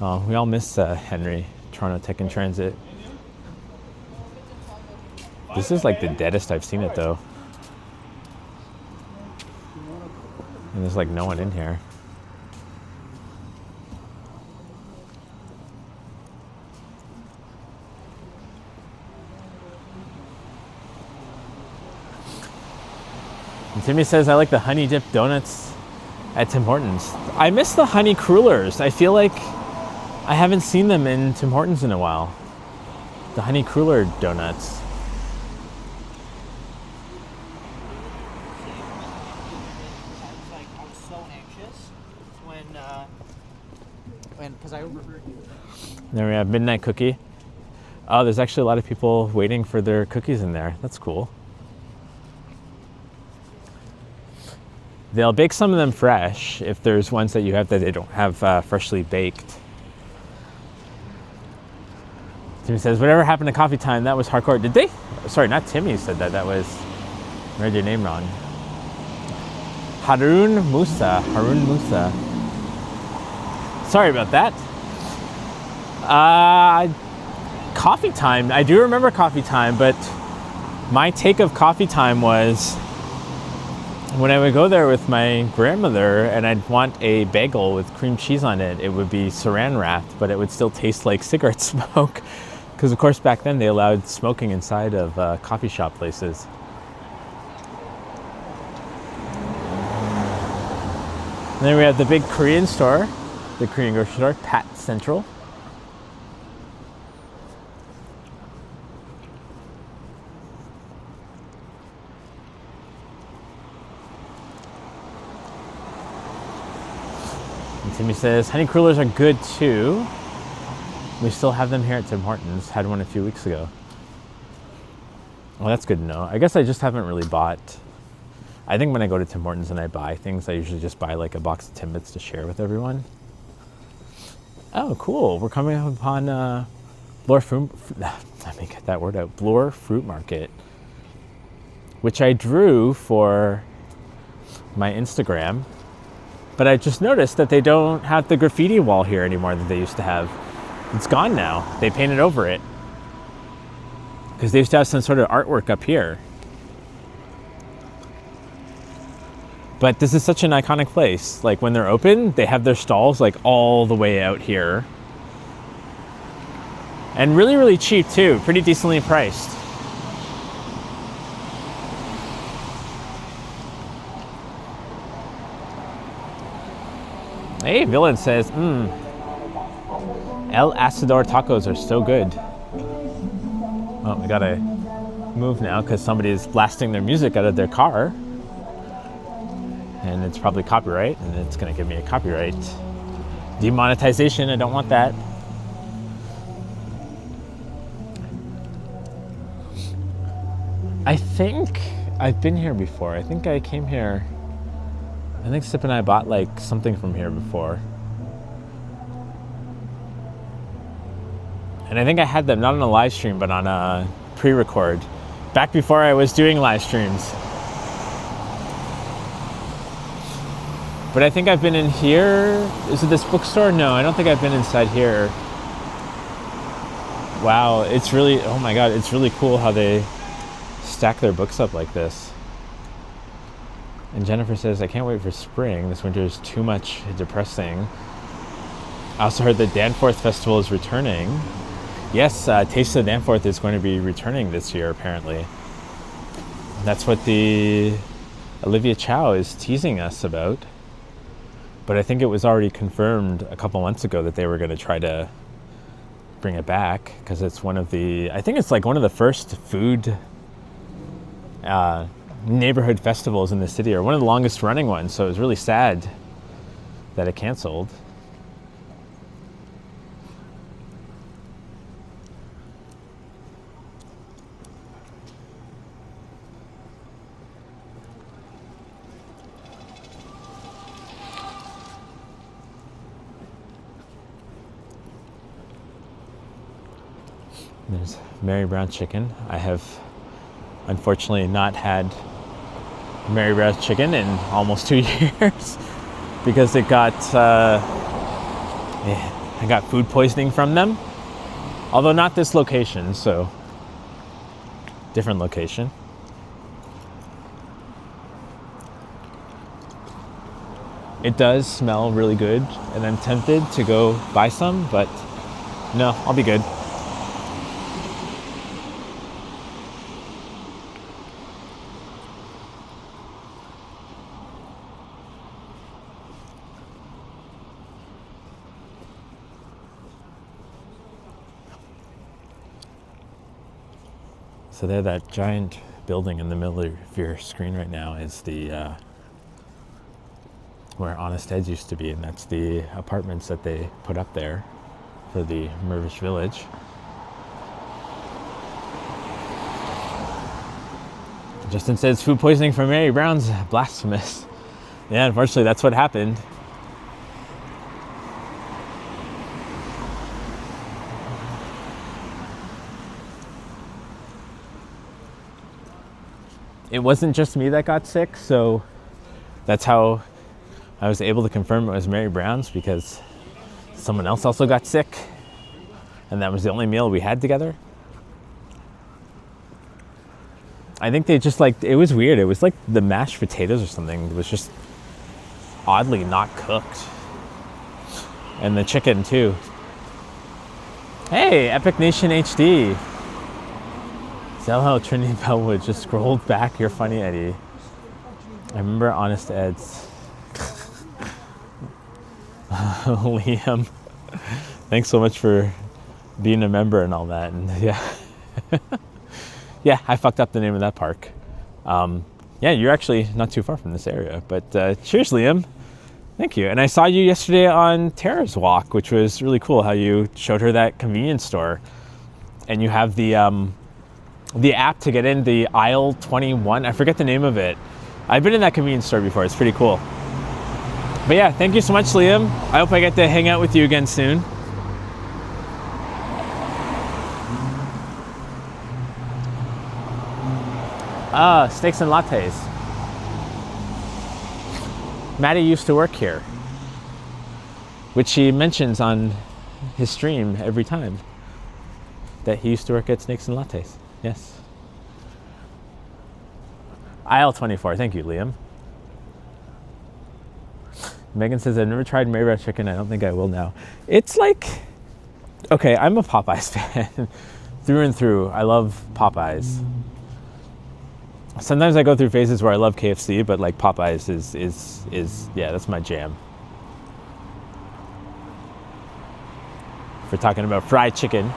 Oh, we all miss Henry, Toronto Tech in Transit. This is like the deadest I've seen it though. And there's like no one in here. And Timmy says, I like the honey dip donuts at Tim Hortons. I miss the honey crullers. I feel like I haven't seen them in Tim Hortons in a while. The honey cruller donuts. I was so anxious because I overheard you. There we have Midnight Cookie. Oh, there's actually a lot of people waiting for their cookies in there. That's cool. They'll bake some of them fresh if there's ones that you have that they don't have freshly baked. Timmy says, whatever happened to coffee time, that was hardcore. Did they? Sorry, not Timmy said that. That was, I read your name wrong. Harun Musa. Sorry about that. Coffee time. I do remember coffee time, but my take of coffee time was when I would go there with my grandmother and I'd want a bagel with cream cheese on it, it would be saran wrapped, but it would still taste like cigarette smoke. Because of course back then they allowed smoking inside of coffee shop places. And then we have the big Korean store, the Korean grocery store, Pat Central. And Timmy says, honey crullers are good too. We still have them here at Tim Hortons. Had one a few weeks ago. Well, that's good to know. I guess I just haven't really bought. I think when I go to Tim Hortons and I buy things, I usually just buy like a box of Timbits to share with everyone. Oh, cool. We're coming up upon Bloor Fruit. Let me get that word out. Bloor Fruit Market, which I drew for my Instagram. But I just noticed that they don't have the graffiti wall here anymore that they used to have. It's gone now. They painted over it. Because they used to have some sort of artwork up here. But this is such an iconic place. Like when they're open, they have their stalls like all the way out here. And really, really cheap too. Pretty decently priced. Hey, Villain says, El Asador tacos are so good. Oh, we gotta move now because somebody's blasting their music out of their car. And it's probably copyright, and it's gonna give me a copyright demonetization. I don't want that. I think I've been here before. I think I came here. I think Sip and I bought like something from here before. And I think I had them not on a live stream, but on a pre-record. Back before I was doing live streams. But I think I've been in here. Is it this bookstore? No, I don't think I've been inside here. Wow, it's really, oh my God, it's really cool how they stack their books up like this. And Jennifer says, I can't wait for spring. This winter is too much depressing. I also heard that Danforth Festival is returning. Yes, Taste of Danforth is going to be returning this year, apparently. That's what the Olivia Chow is teasing us about. But I think it was already confirmed a couple months ago that they were going to try to bring it back because it's one of the, I think it's like one of the first food neighborhood festivals in the city, or one of the longest running ones. So it was really sad that it canceled. There's Mary Brown chicken. I have unfortunately not had Mary Brown chicken in almost 2 years because it got I got food poisoning from them. Although not this location, so different location. It does smell really good, and I'm tempted to go buy some, but no, I'll be good. So there, that giant building in the middle of your screen right now is the where Honest Ed's used to be, and that's the apartments that they put up there for the Mirvish Village. Justin says food poisoning from Mary Brown's blasphemous. Yeah, unfortunately that's what happened. It wasn't just me that got sick, so that's how I was able to confirm it was Mary Brown's, because someone else also got sick. and that was the only meal we had together. I think they just like, it was weird. It was like the mashed potatoes or something. It was just oddly not cooked. And the chicken too. Hey, Epic Nation HD. Zelho Trinity Bellwood just scrolled back. You're funny, Eddie. I remember Honest Ed's. Liam, thanks so much for being a member and all that. And yeah. Yeah, I fucked up the name of that park. Yeah, you're actually not too far from this area. But cheers, Liam. Thank you. And I saw you yesterday on Tara's walk, which was really cool, how you showed her that convenience store. And you have the app to get in the aisle 21. I forget the name of it. I've been in that convenience store before. It's pretty cool. But yeah, thank you so much, Liam. I hope I get to hang out with you again soon. Steaks and lattes. Maddie used to work here, which he mentions on his stream every time, that he used to work at Steaks and Lattes. Yes. Aisle 24. Thank you, Liam. Megan says, I've never tried Maryborough chicken. I don't think I will now. It's like, okay, I'm a Popeyes fan through and through. I love Popeyes. Sometimes I go through phases where I love KFC, but like Popeyes is yeah, that's my jam. If we're talking about fried chicken.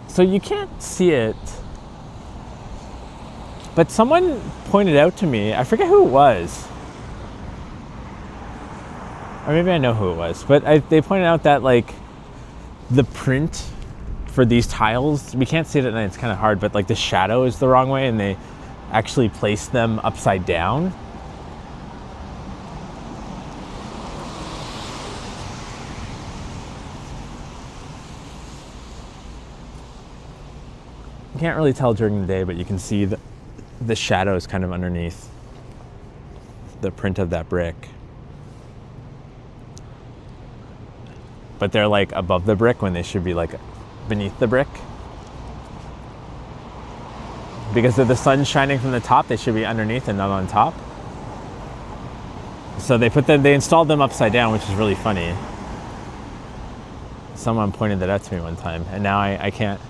So you can't see it, but someone pointed out to me, I forget who it was, or maybe I know who it was, but they pointed out that like the print for these tiles, we can't see it at night, it's kind of hard, but like the shadow is the wrong way and they actually placed them upside down. You can't really tell during the day, but you can see the shadows kind of underneath the print of that brick. But they're like above the brick when they should be like beneath the brick. Because if the sun's shining from the top, they should be underneath and not on top. So they installed them upside down, which is really funny. Someone pointed that out to me one time, and now I can't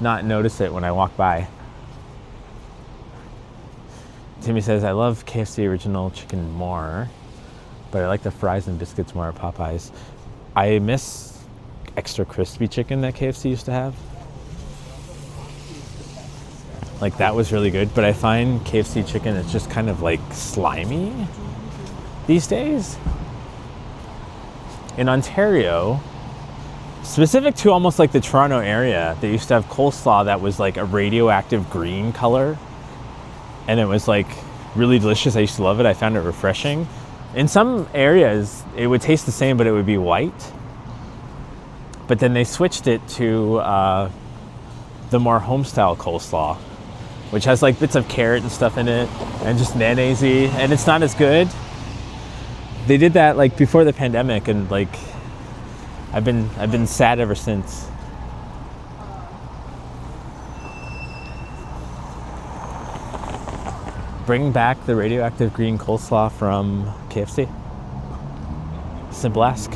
not notice it when I walk by. Timmy says, I love KFC original chicken more, but I like the fries and biscuits more at Popeyes. I miss extra crispy chicken that KFC used to have. Like that was really good, but I find KFC chicken is just kind of like slimy these days. In Ontario, specific to almost like the Toronto area, they used to have coleslaw that was like a radioactive green color. And it was like really delicious. I used to love it. I found it refreshing. In some areas, it would taste the same, but it would be white. But then they switched it to the more home-style coleslaw, which has like bits of carrot and stuff in it, and just mayonnaise-y, and it's not as good. They did that like before the pandemic, and like I've been sad ever since. Bring back the radioactive green coleslaw from KFC. Simple ask.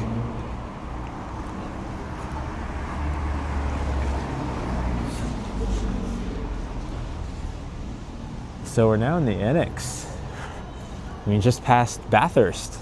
So we're now in the Annex. We just passed Bathurst.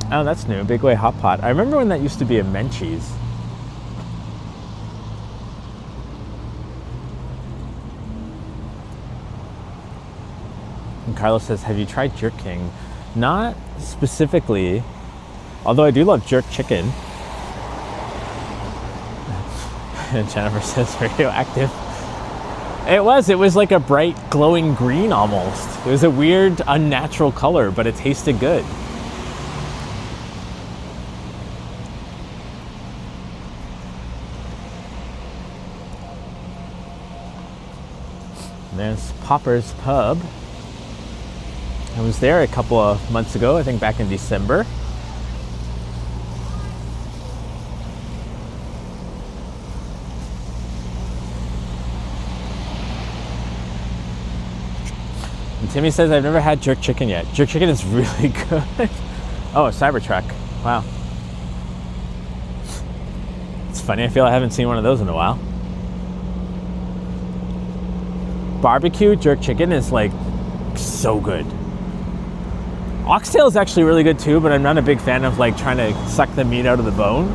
Oh, that's new. Big Way Hot Pot. I remember when that used to be a Menchie's. And Carlos says, have you tried Jerk King? Not specifically, although I do love jerk chicken. Jennifer says radioactive. It was like a bright glowing green almost. It was a weird unnatural color, but it tasted good. And there's Popper's Pub. I was there a couple of months ago, I think back in December. And Timmy says, I've never had jerk chicken yet. Jerk chicken is really good. Oh, Cybertruck. Wow. It's funny, I feel I haven't seen one of those in a while. Barbecue jerk chicken is like so good. Oxtail is actually really good too, but I'm not a big fan of like trying to suck the meat out of the bone.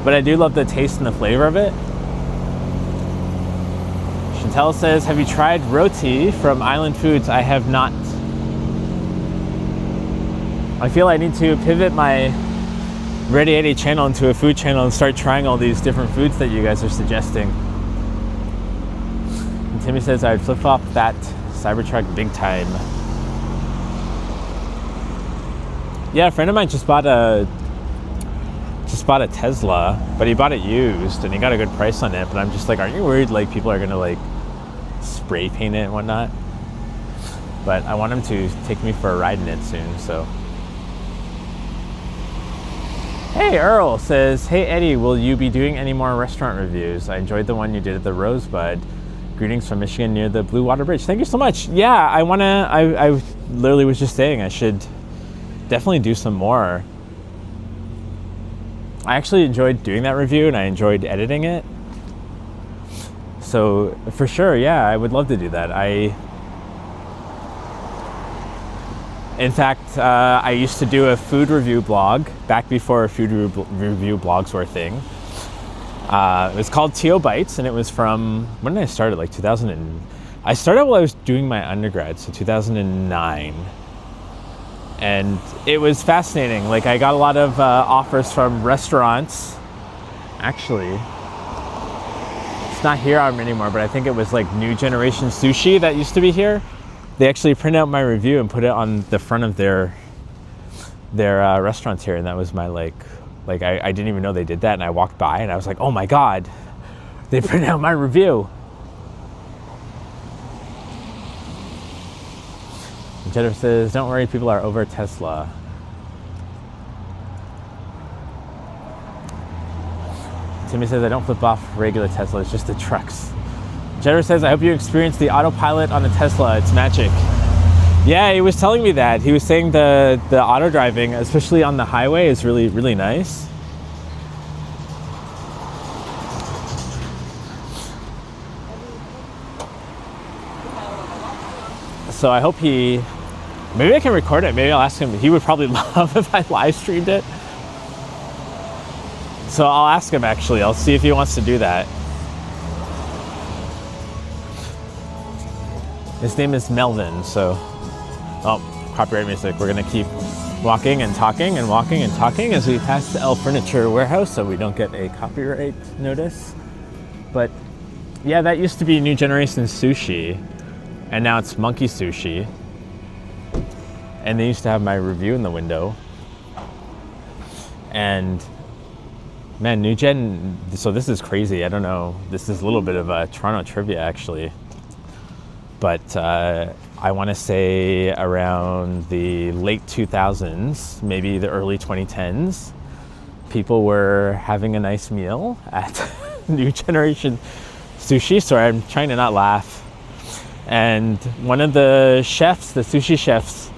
But I do love the taste and the flavor of it. Chantel says, have you tried roti from Island Foods? I have not. I feel I need to pivot my Ready 80 channel into a food channel and start trying all these different foods that you guys are suggesting. And Timmy says, I would flip-flop that Cybertruck big time. Yeah, a friend of mine just bought a Tesla, but he bought it used and he got a good price on it. But I'm just like, aren't you worried like people are gonna like spray paint it and whatnot? But I want him to take me for a ride in it soon, so. Hey, Earl says, hey Eddie, will you be doing any more restaurant reviews? I enjoyed the one you did at the Rosebud. Greetings from Michigan near the Blue Water Bridge. Thank you so much. Yeah, I literally was just saying I should definitely do some more. I actually enjoyed doing that review and I enjoyed editing it. So for sure, yeah, I would love to do that. In fact, I used to do a food review blog back before food review blogs were a thing. It was called T.O. Bites, and it was from, when did I start? Like 2000. I started while I was doing my undergrad, so 2009. And it was fascinating. Like I got a lot of offers from restaurants. Actually, it's not here anymore, but I think it was like New Generation Sushi that used to be here. They actually print out my review and put it on the front of their restaurants here, and that was my like I didn't even know they did that, and I walked by and I was like, oh my god, they printed out my review. And Jennifer says, don't worry, people are over Tesla. Timmy says, I don't flip off regular Tesla, it's just the trucks. Jennifer says, I hope you experienced the autopilot on the Tesla, it's magic. Yeah, he was telling me that. He was saying the auto driving, especially on the highway, is really, really nice. So I hope maybe I can record it. Maybe I'll ask him. He would probably love if I live streamed it. So I'll ask him actually. I'll see if he wants to do that. His name is Melvin, so. Oh, copyright music. We're gonna keep walking and talking as we pass the L Furniture Warehouse so we don't get a copyright notice. But yeah, that used to be New Generation Sushi, and now it's Monkey Sushi. And they used to have my review in the window. And man, New Gen, so this is crazy. I don't know. This is a little bit of a Toronto trivia actually. But I want to say around the late 2000s, maybe the early 2010s, people were having a nice meal at New Generation Sushi. Sorry, I'm trying to not laugh. And one of the chefs, the sushi chefs,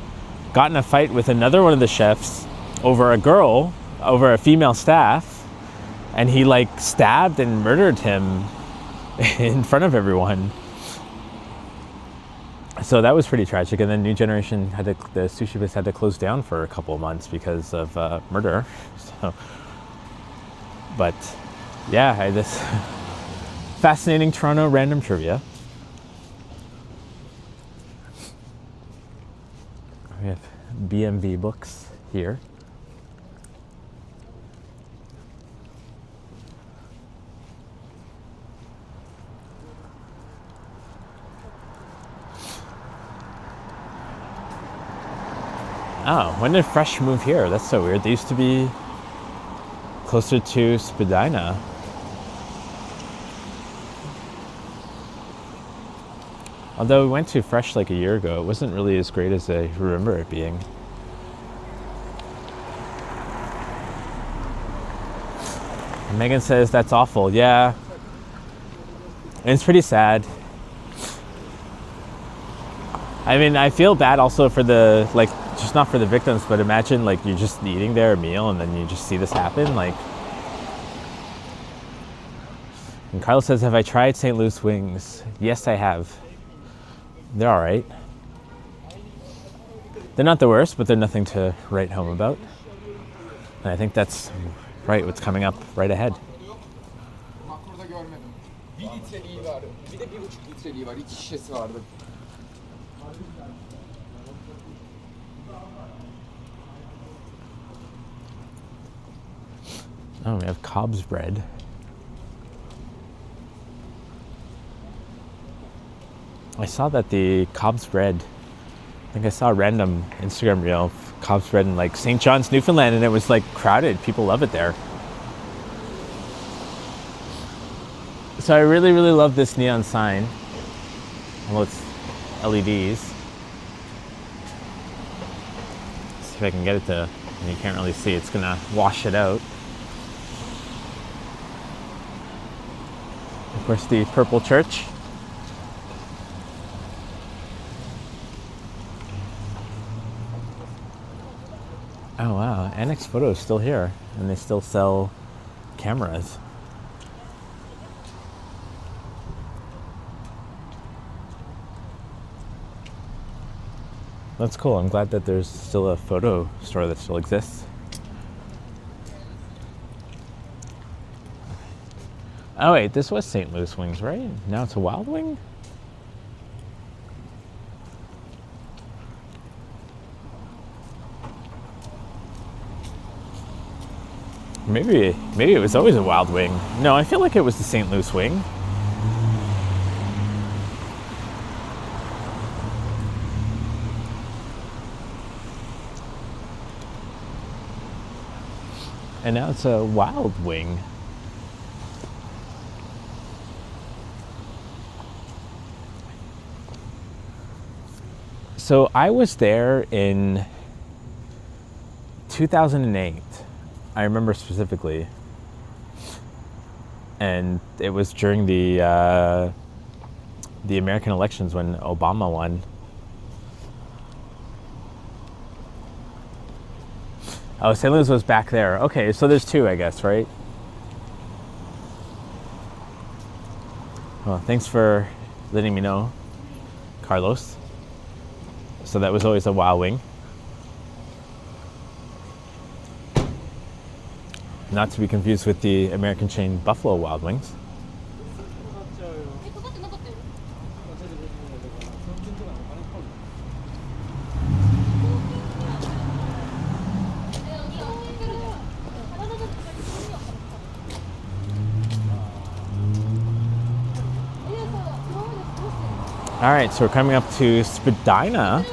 got in a fight with another one of the chefs over a female staff, and he like stabbed and murdered him in front of everyone. So that was pretty tragic, and then New Generation the sushi place had to close down for a couple of months because of murder. So, but yeah, I had this fascinating Toronto random trivia. We have BMV books here. Oh, when did Fresh move here? That's so weird. They used to be closer to Spadina. Although we went to Fresh like a year ago, it wasn't really as great as I remember it being. Megan says that's awful. Yeah. And it's pretty sad. I mean, I feel bad also for the, like, just not for the victims, but imagine like you're just eating their meal and then you just see this happen. Like, and Carlos says, have I tried St. Louis wings? Yes, I have. They're all right. They're not the worst, but they're nothing to write home about. And I think that's right, what's coming up right ahead. Oh, we have Cobb's bread. I saw that the Cobb's bread, I think I saw a random Instagram reel of Cobb's bread in like St. John's, Newfoundland, and it was like crowded. People love it there. So I really, really love this neon sign. Well, it's LEDs. See if I can get it to, and you can't really see, it's gonna wash it out. Of course, the purple church. Oh wow, Annex Photo is still here, and they still sell cameras. That's cool. I'm glad that there's still a photo store that still exists. Oh wait, this was St. Louis Wings, right? Now it's a Wild Wing? Maybe it was always a Wild Wing. No, I feel like it was the St. Louis Wing. And now it's a Wild Wing. So I was there in 2008. I remember specifically. And it was during the American elections when Obama won. Oh, St. Louis was back there. Okay, so there's two, I guess, right? Well, thanks for letting me know, Carlos. So that was always a Wild Wing. Not to be confused with the American chain Buffalo Wild Wings. All right, so we're coming up to Spadina.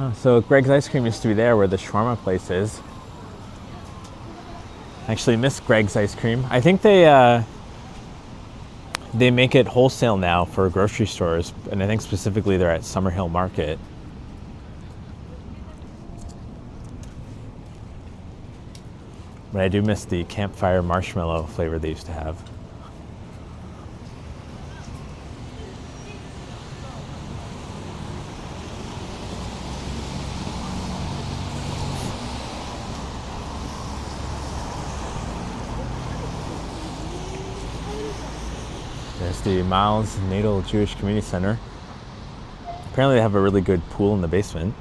Oh, so Greg's Ice Cream used to be there where the shawarma place is. I actually miss Greg's Ice Cream. I think they make it wholesale now for grocery stores, and I think specifically they're at Summerhill Market. But I do miss the campfire marshmallow flavor they used to have. There's the Miles Natal Jewish Community Center. Apparently they have a really good pool in the basement.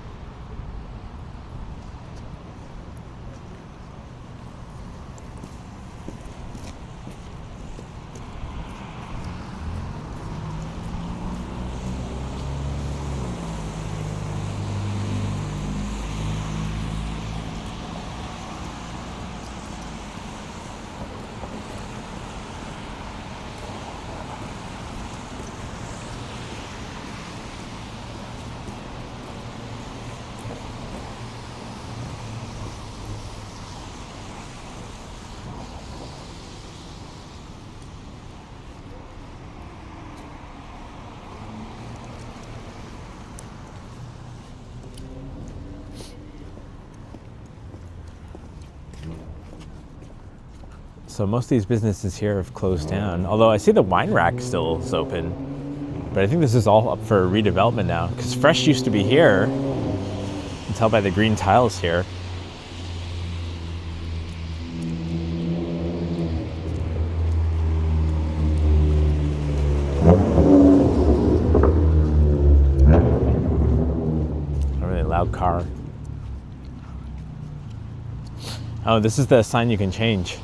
So most of these businesses here have closed down. Although I see the wine rack still is open. But I think this is all up for redevelopment now. Because Fresh used to be here. You can tell by the green tiles here. A really loud car. Oh, this is the sign you can change.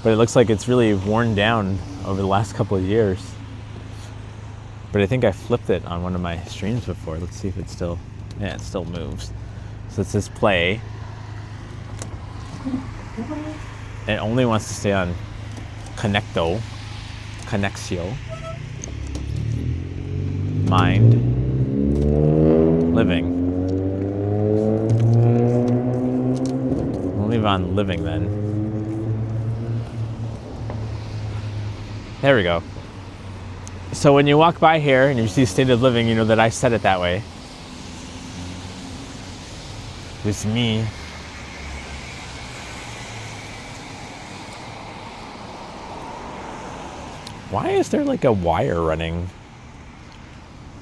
But it looks like it's really worn down over the last couple of years. But I think I flipped it on one of my streams before. Let's see if it still, yeah, it still moves. So it says play. It only wants to stay on Connexio. Mind. Living. We'll leave on living then. There we go. So when you walk by here and you see state of living, you know that I said it that way. It's me. Why is there like a wire running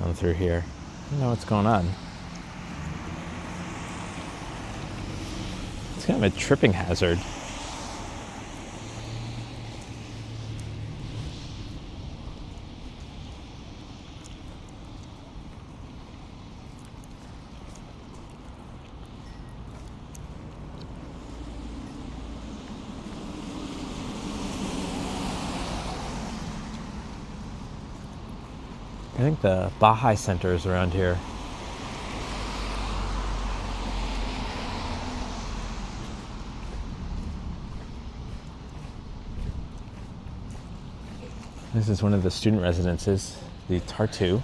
on through here? I don't know what's going on. It's kind of a tripping hazard. I think the Baha'i Center is around here. This is one of the student residences, the Tartu.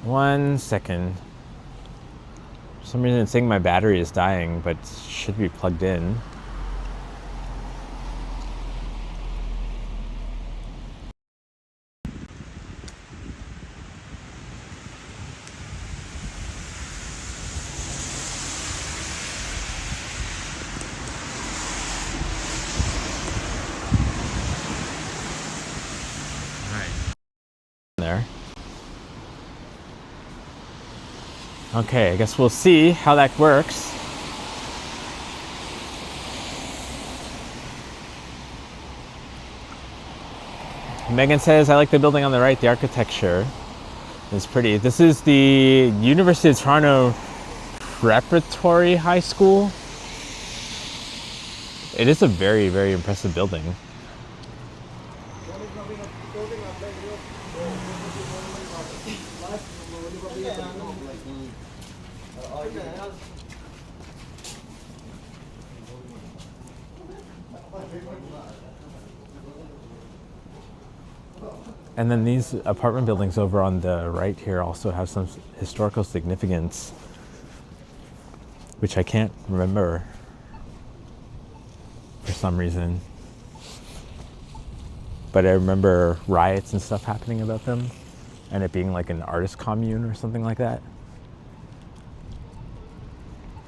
One second. For some reason it's saying my battery is dying, but should be plugged in. There. Okay, I guess we'll see how that works. Megan says, I like the building on the right, the architecture is pretty. This is the University of Toronto Preparatory High School. It is a very, very impressive building. And then these apartment buildings over on the right here also have some historical significance, which I can't remember for some reason. But I remember riots and stuff happening about them, and it being like an artist commune or something like that.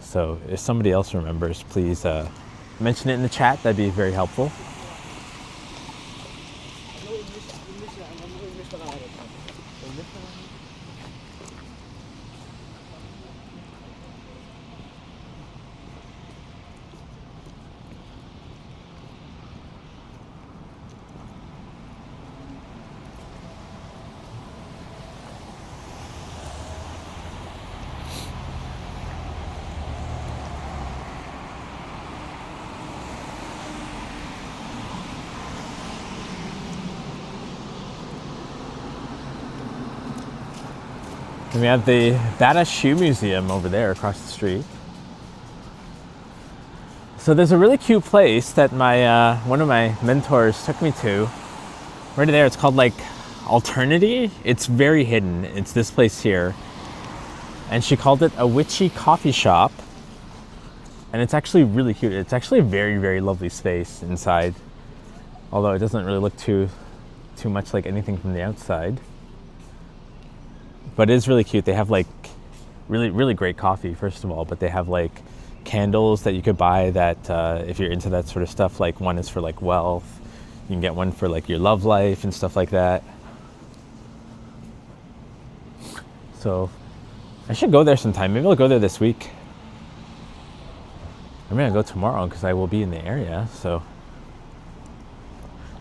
So if somebody else remembers, please mention it in the chat. That'd be very helpful. And we have the Bata Shoe Museum over there across the street. So there's a really cute place that my one of my mentors took me to. Right there, it's called like Alternity. It's very hidden. It's this place here. And she called it a witchy coffee shop. And it's actually really cute. It's actually a very, very lovely space inside. Although it doesn't really look too too much like anything from the outside. But it is really cute. They have like really great coffee, first of all, but they have like candles that you could buy that if you're into that sort of stuff. Like one is for like wealth. You can get one for like your love life and stuff like that. So I should go there sometime. Maybe I'll go there this week. I'm gonna go tomorrow because I will be in the area. So,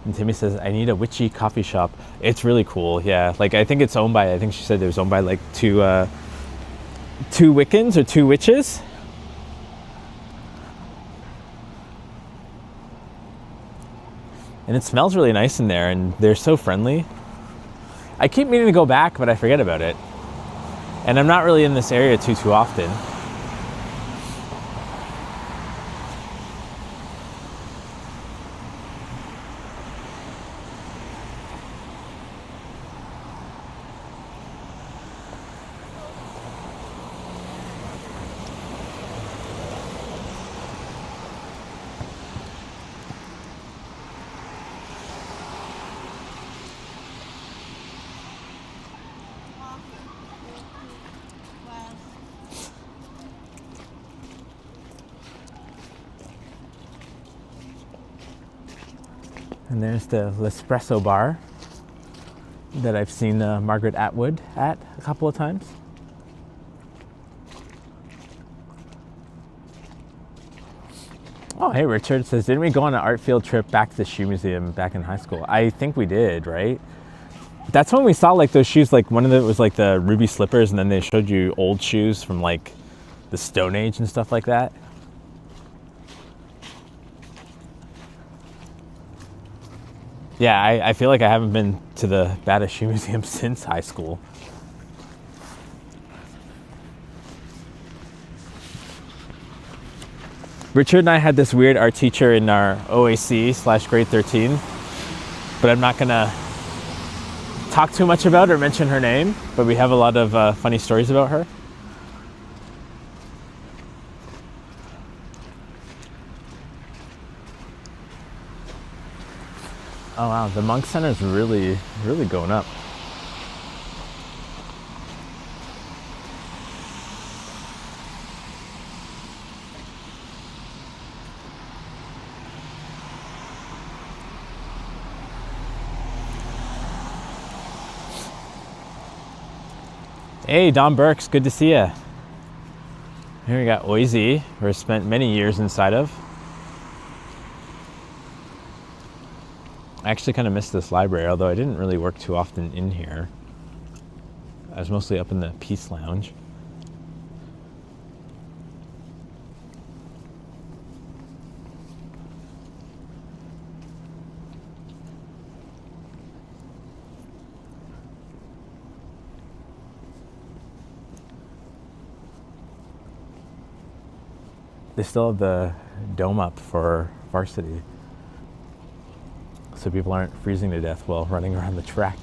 and Timmy says I need a witchy coffee shop. It's really cool. Yeah, like I think it's owned by. I think she said it was owned by like two Wiccans or two witches. And it smells really nice in there, and they're so friendly. I keep meaning to go back, but I forget about it. And I'm not really in this area too often. And there's the L'Espresso bar that I've seen Margaret Atwood at a couple of times. Oh, hey, Richard says, didn't we go on an art field trip back to the shoe museum back in high school? I think we did, right? That's when we saw like those shoes, like one of them was like the ruby slippers, and then they showed you old shoes from like the Stone Age and stuff like that. Yeah, I feel like I haven't been to the Bata Shoe Museum since high school. Richard and I had this weird art teacher in our OAC / grade 13, but I'm not gonna talk too much about or mention her name, but we have a lot of funny stories about her. Oh wow, the Monk Center is really going up. Hey, Don Burks, good to see you. Here we got Oisey, where I spent many years inside of. I actually kind of missed this library, although I didn't really work too often in here. I was mostly up in the Peace Lounge. They still have the dome up for varsity, so people aren't freezing to death while running around the track.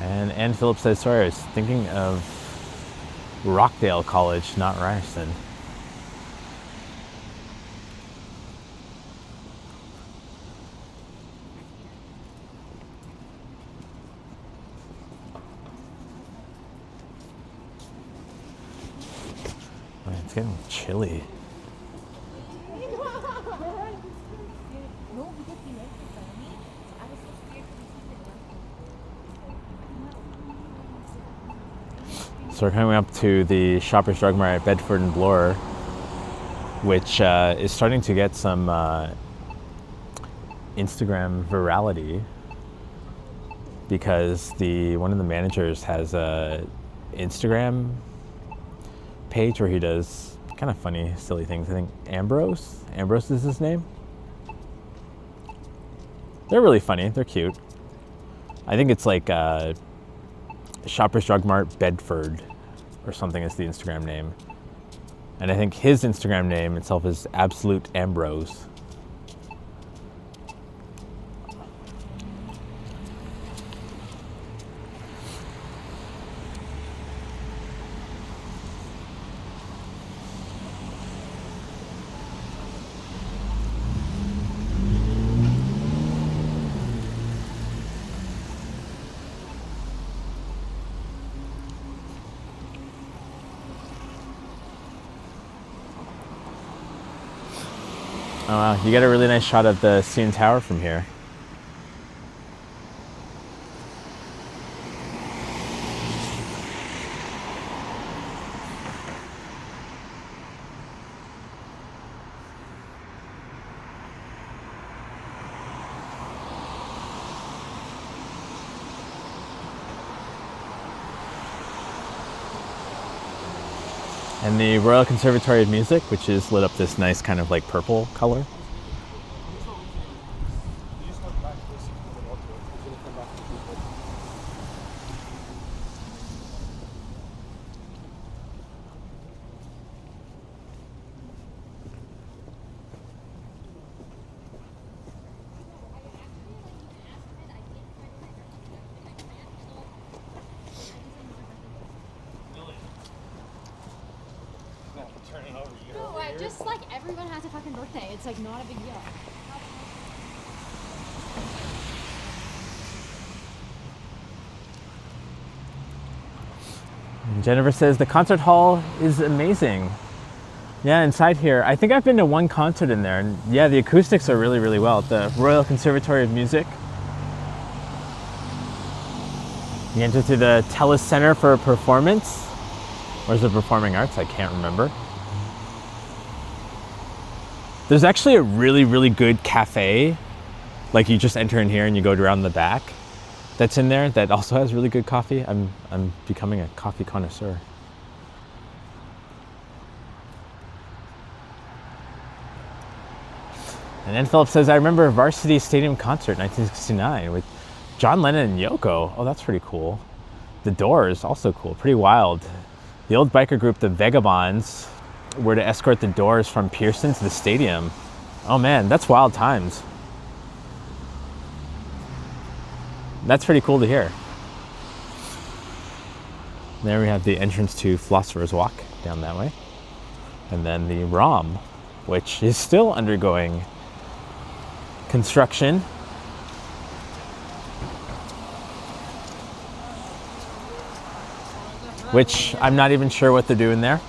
And Ann Phillips says, sorry, I was thinking of Rockdale College, not Ryerson. It's getting chilly. So we're coming up to the Shoppers Drug Mart at Bedford and Bloor, which is starting to get some Instagram virality, because one of the managers has a Instagram page where he does kind of funny, silly things. I think Ambrose is his name. They're really funny. They're cute. I think it's like Shoppers Drug Mart Bedford or something is the Instagram name. And I think his Instagram name itself is Absolute Ambrose. Oh wow, you get a really nice shot of the CN Tower from here. And the Royal Conservatory of Music, which is lit up this nice kind of like purple color. Just like everyone has a fucking birthday. It's like not a big deal. And Jennifer says the concert hall is amazing. Yeah, inside here, I think I've been to one concert in there, and yeah, the acoustics are really, really well. The Royal Conservatory of Music. You enter through the Telus Center for Performance. Or is it Performing Arts? I can't remember. There's actually a really, really good cafe. Like you just enter in here and you go around the back. That's in there that also has really good coffee. I'm becoming a coffee connoisseur. And then Philip says, I remember a Varsity Stadium concert in 1969 with John Lennon and Yoko. Oh, that's pretty cool. The Doors, also cool, pretty wild. The old biker group, the Vagabonds, were to escort the Doors from Pearson to the stadium. Oh man, that's wild times. That's pretty cool to hear. There we have the entrance to Philosopher's Walk down that way. And then the ROM, which is still undergoing construction. Which I'm not even sure what they're doing there.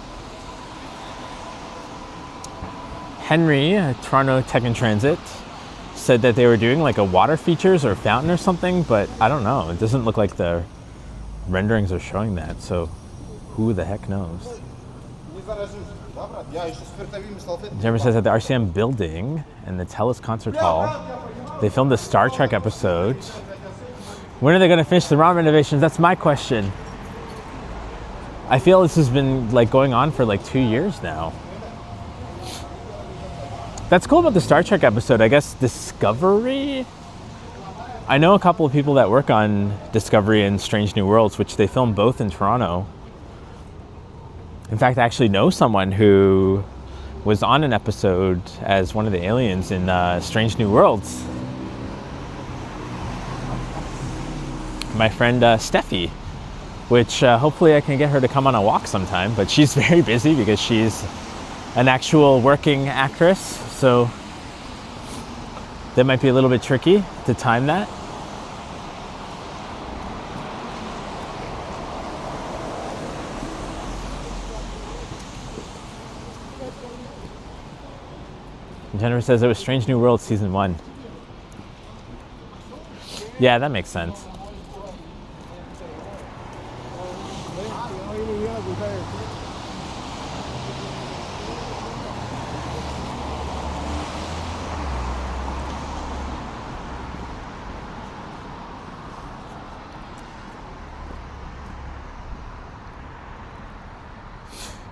Henry, Toronto Tech and Transit, said that they were doing like a water features or fountain or something, but I don't know. It doesn't look like the renderings are showing that, so who the heck knows? Jennifer says that the RCM building and the Telus Concert Hall, they filmed a Star Trek episode. When are they going to finish the ROM renovations? That's my question. I feel this has been like going on for like 2 years now. That's cool about the Star Trek episode. I guess Discovery? I know a couple of people that work on Discovery and Strange New Worlds, which they film both in Toronto. In fact, I actually know someone who was on an episode as one of the aliens in Strange New Worlds. My friend Steffi, which hopefully I can get her to come on a walk sometime, but she's very busy because she's an actual working actress, so that might be a little bit tricky to time that. Jennifer says it was Strange New World Season 1. Yeah, that makes sense.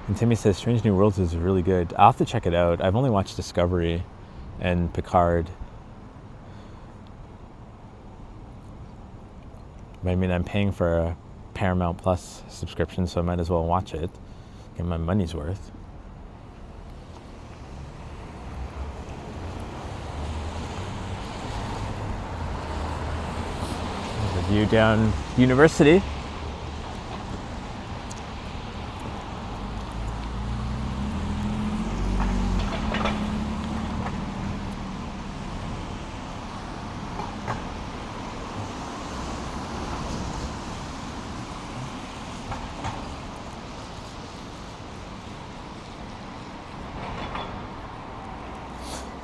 And Timmy says Strange New Worlds is really good. I'll have to check it out. I've only watched Discovery and Picard. But I mean, I'm paying for a Paramount Plus subscription, so I might as well watch it. Get my money's worth. There's a view down University.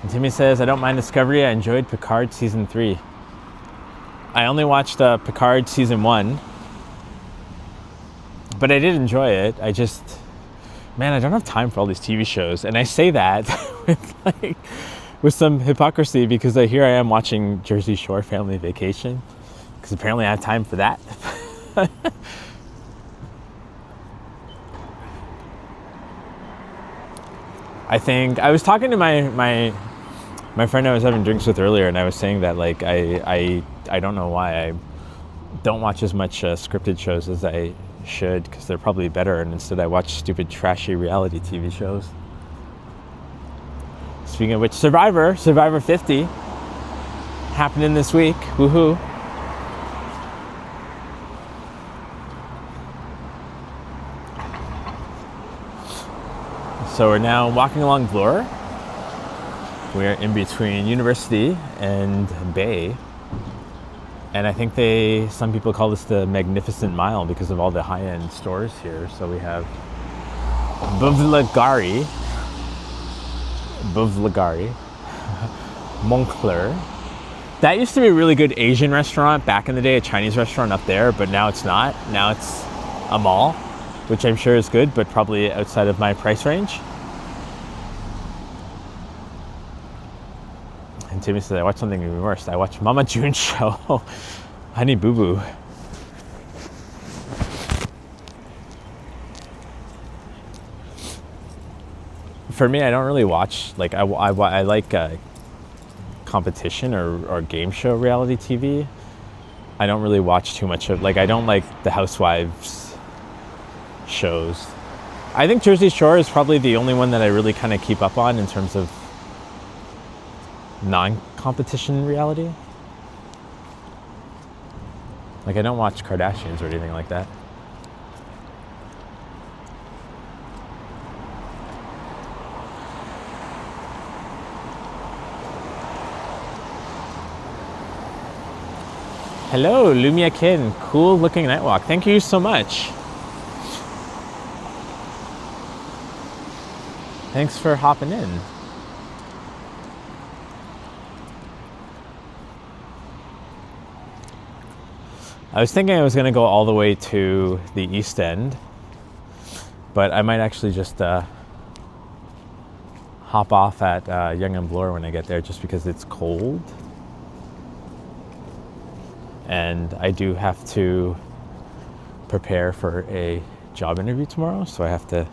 And Timmy says, I don't mind Discovery. I enjoyed Picard Season 3. I only watched Picard Season 1. But I did enjoy it. I just... Man, I don't have time for all these TV shows. And I say that with some hypocrisy because here I am watching Jersey Shore Family Vacation. Because apparently I have time for that. I think I was talking to my friend I was having drinks with earlier, and I was saying that like I don't know why I don't watch as much scripted shows as I should, because they're probably better, and instead I watch stupid trashy reality TV shows. Speaking of which, Survivor 50 happening this week. Woohoo. So we're now walking along Bloor. We're in between University and Bay. And I think some people call this the Magnificent Mile because of all the high-end stores here. So we have Buvlagari, Moncler. That used to be a really good Asian restaurant back in the day, a Chinese restaurant up there, but now it's not. Now it's a mall, which I'm sure is good, but probably outside of my price range. And Timmy said, I watched something even worse. I watched Mama June's show, Honey Boo Boo. For me, I don't really watch, like, I like competition or game show reality TV. I don't really watch too much of, like, I don't like the Housewives shows. I think Jersey Shore is probably the only one that I really kind of keep up on in terms of non-competition reality. Like, I don't watch Kardashians or anything like that. Hello, Lumia Kin. Cool looking night walk. Thank you so much. Thanks for hopping in. I was thinking I was going to go all the way to the East End, but I might actually just hop off at Yonge and Bloor when I get there, just because it's cold. And I do have to prepare for a job interview tomorrow, so I have to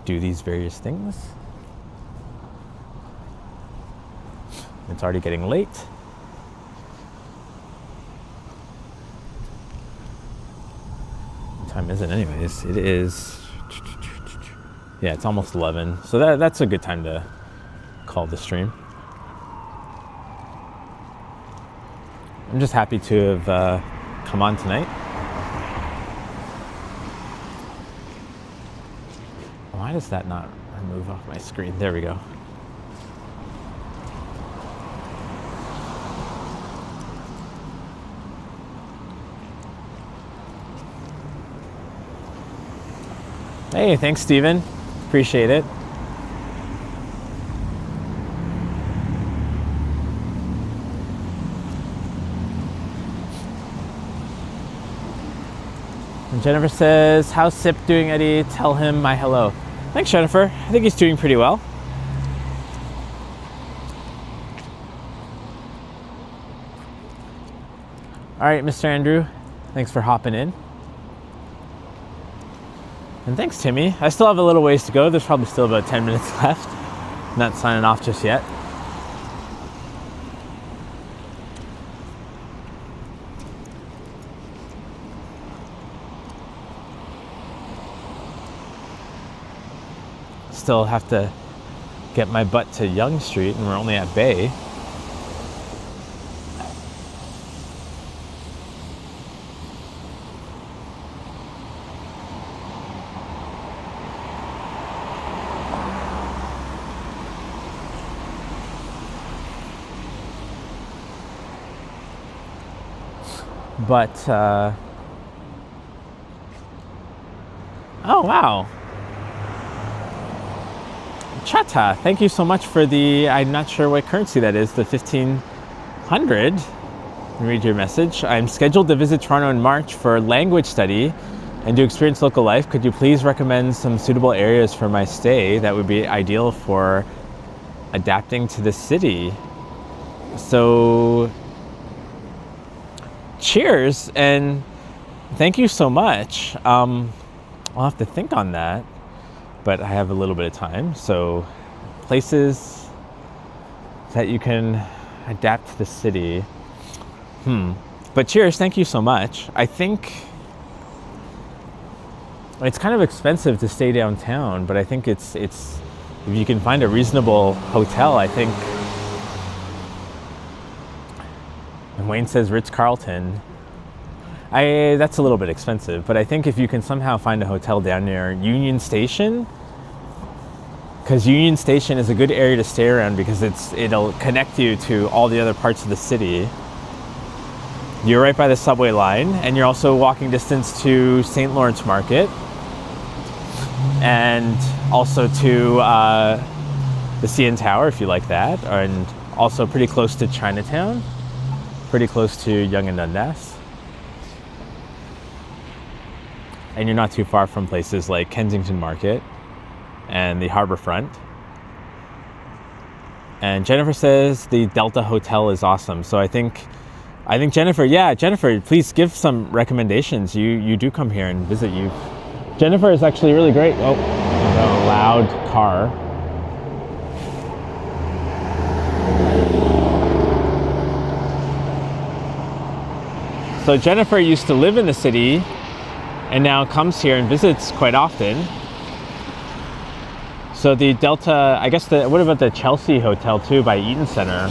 do these various things. It's already getting late. What time is it anyways? It is, yeah, it's almost 11. So that's a good time to call the stream. I'm just happy to have come on tonight. Why does that not remove off my screen? There we go. Hey, thanks, Steven. Appreciate it. And Jennifer says, how's Sip doing, Eddie? Tell him my hello. Thanks, Jennifer. I think he's doing pretty well. All right, Mr. Andrew, thanks for hopping in. And thanks, Timmy. I still have a little ways to go. There's probably still about 10 minutes left. I'm not signing off just yet. Still have to get my butt to Yonge Street, and we're only at Bay. But, oh wow. Chata, thank you so much for the, I'm not sure what currency that is, the 1500. Let me read your message. I'm scheduled to visit Toronto in March for language study and to experience local life. Could you please recommend some suitable areas for my stay that would be ideal for adapting to the city? So, cheers, and thank you so much. I'll have to think on that, but I have a little bit of time. So, places that you can adapt to the city. But cheers, thank you so much. I think it's kind of expensive to stay downtown, but I think it's if you can find a reasonable hotel, I think. And Wayne says Ritz-Carlton. That's a little bit expensive, but I think if you can somehow find a hotel down near Union Station, because Union Station is a good area to stay around because it'll connect you to all the other parts of the city. You're right by the subway line, and you're also walking distance to St. Lawrence Market, and also to the CN Tower if you like that, and also pretty close to Chinatown, pretty close to Yonge and Dundas. And you're not too far from places like Kensington Market and the Harbourfront. And Jennifer says the Delta Hotel is awesome. So I think Jennifer, please give some recommendations. You do come here and visit. Jennifer is actually really great. Oh, a loud car. So Jennifer used to live in the city and now comes here and visits quite often. So the Delta, I guess what about the Chelsea Hotel too by Eaton Center?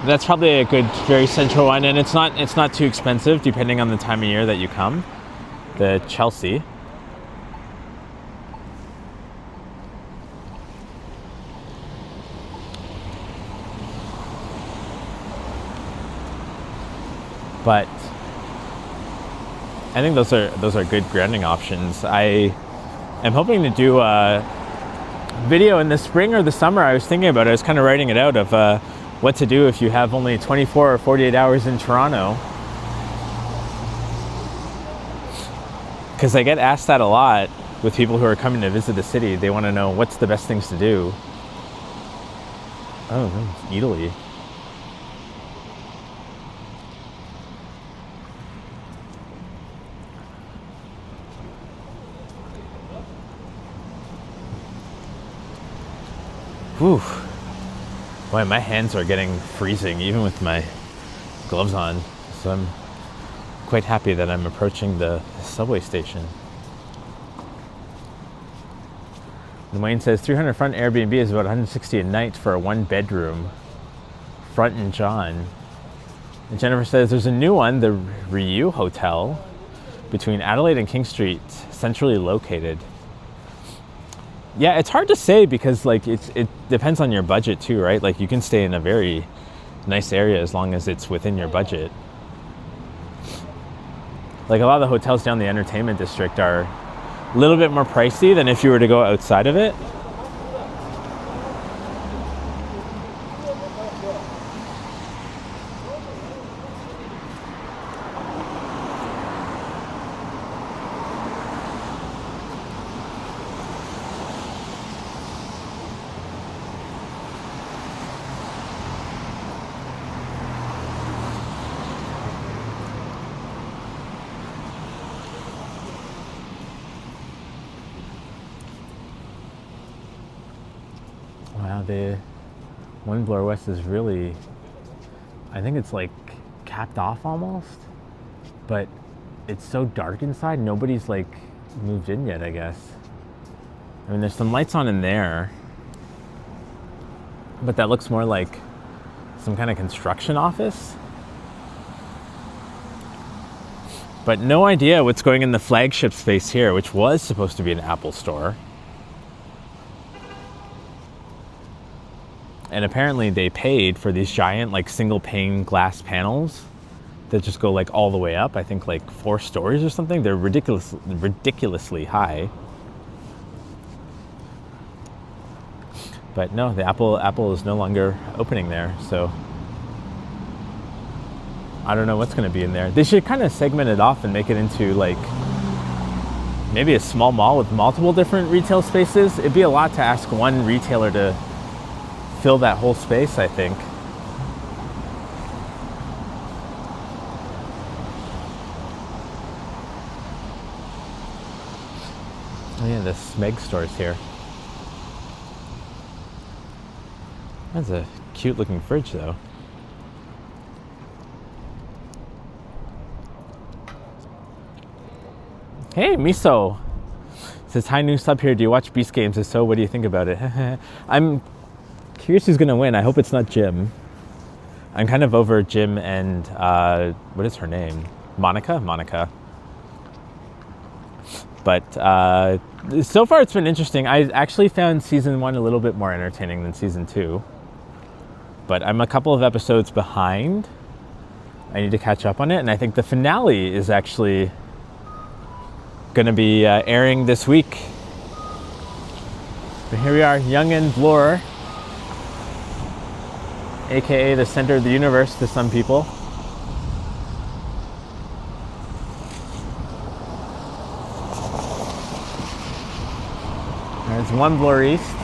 That's probably a good, very central one, and it's not too expensive depending on the time of year that you come. The Chelsea. But I think those are good grounding options. I am hoping to do a video in the spring or the summer. I was thinking about it. I was kind of writing it out of what to do if you have only 24 or 48 hours in Toronto. Because I get asked that a lot with people who are coming to visit the city. They want to know what's the best things to do. Oh, that's Italy. Whew. Boy, my hands are getting freezing even with my gloves on. So I'm quite happy that I'm approaching the subway station. And Wayne says 300 front Airbnb is about 160 a night for a 1-bedroom. Front and John. And Jennifer says there's a new one, the Riu Hotel, between Adelaide and King Street, centrally located. Yeah, it's hard to say because like it depends on your budget too, right? Like you can stay in a very nice area as long as it's within your budget. Like a lot of the hotels down the entertainment district are a little bit more pricey than if you were to go outside of it. Wow, the one Bloor West is really, I think it's like capped off almost, but it's so dark inside, nobody's like moved in yet, I guess. I mean, there's some lights on in there, but that looks more like some kind of construction office. But no idea what's going in the flagship space here, which was supposed to be an Apple store. And apparently they paid for these giant like single pane glass panels that just go like all the way up. I think like 4 stories or something. They're ridiculously high. But no, the Apple is no longer opening there, so I don't know what's going to be in there. They should kind of segment it off and make it into like maybe a small mall with multiple different retail spaces. It'd be a lot to ask one retailer to fill that whole space, I think. Oh yeah, the Smeg store's here. That's a cute looking fridge though. Hey, Miso says, hi, new sub here. Do you watch Beast Games? If so, what do you think about it? I'm curious who's gonna win. I hope it's not Jim. I'm kind of over Jim and what is her name? Monica. But so far it's been interesting. I actually found season 1 a little bit more entertaining than season 2. But I'm a couple of episodes behind. I need to catch up on it. And I think the finale is actually going to be airing this week. But here we are, Yonge and Bloor, aka the center of the universe to some people. There's one Bloor East.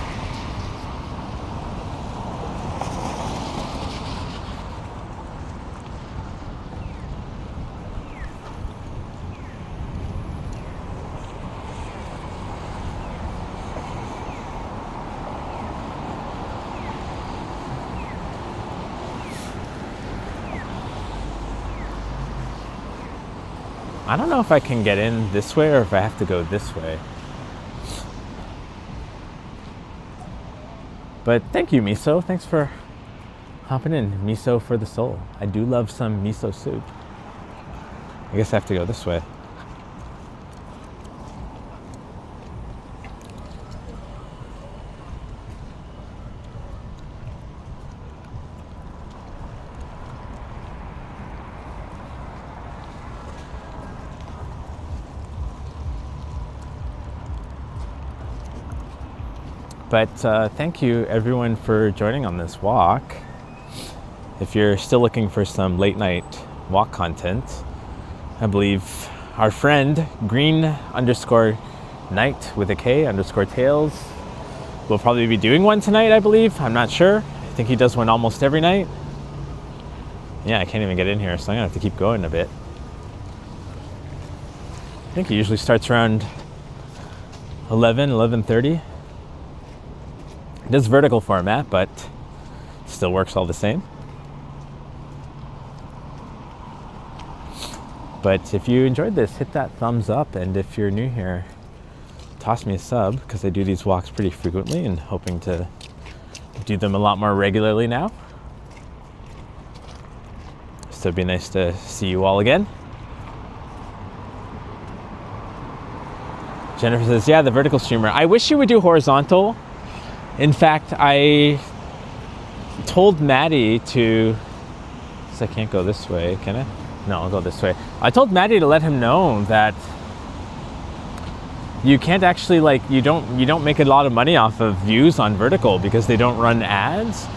I don't know if I can get in this way or if I have to go this way. But thank you, Miso. Thanks for hopping in. Miso for the soul. I do love some miso soup. I guess I have to go this way. But thank you everyone for joining on this walk. If you're still looking for some late night walk content, I believe our friend green_night with a K_tails will probably be doing one tonight, I believe. I'm not sure. I think he does one almost every night. Yeah, I can't even get in here, so I'm gonna have to keep going a bit. I think he usually starts around 11:30. It is vertical format, but still works all the same. But if you enjoyed this, hit that thumbs up, and if you're new here, toss me a sub, because I do these walks pretty frequently and hoping to do them a lot more regularly now. So it'd be nice to see you all again. Jennifer says, yeah, the vertical streamer. I wish you would do horizontal. In fact, I told Maddie to, so I can't go this way, can I? No, I'll go this way. I told Maddie to let him know that you can't actually, like, you don't make a lot of money off of views on vertical because they don't run ads.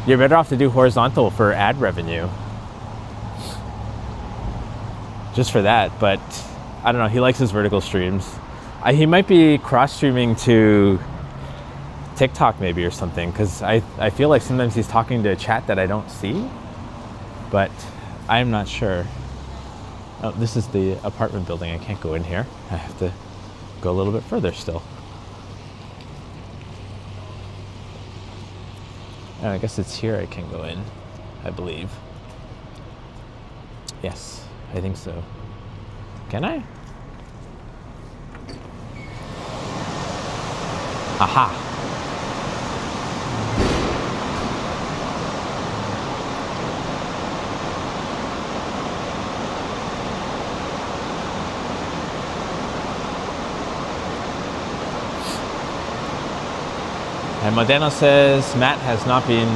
You're better off to do horizontal for ad revenue. Just for that, but I don't know, he likes his vertical streams. He might be cross-streaming to TikTok maybe or something, because I feel like sometimes he's talking to a chat that I don't see, but I'm not sure. Oh, this is the apartment building. I can't go in here. I have to go a little bit further still. Oh, I guess it's here I can go in, I believe. Yes, I think so. Can I? Aha! And Modeno says Matt has not been.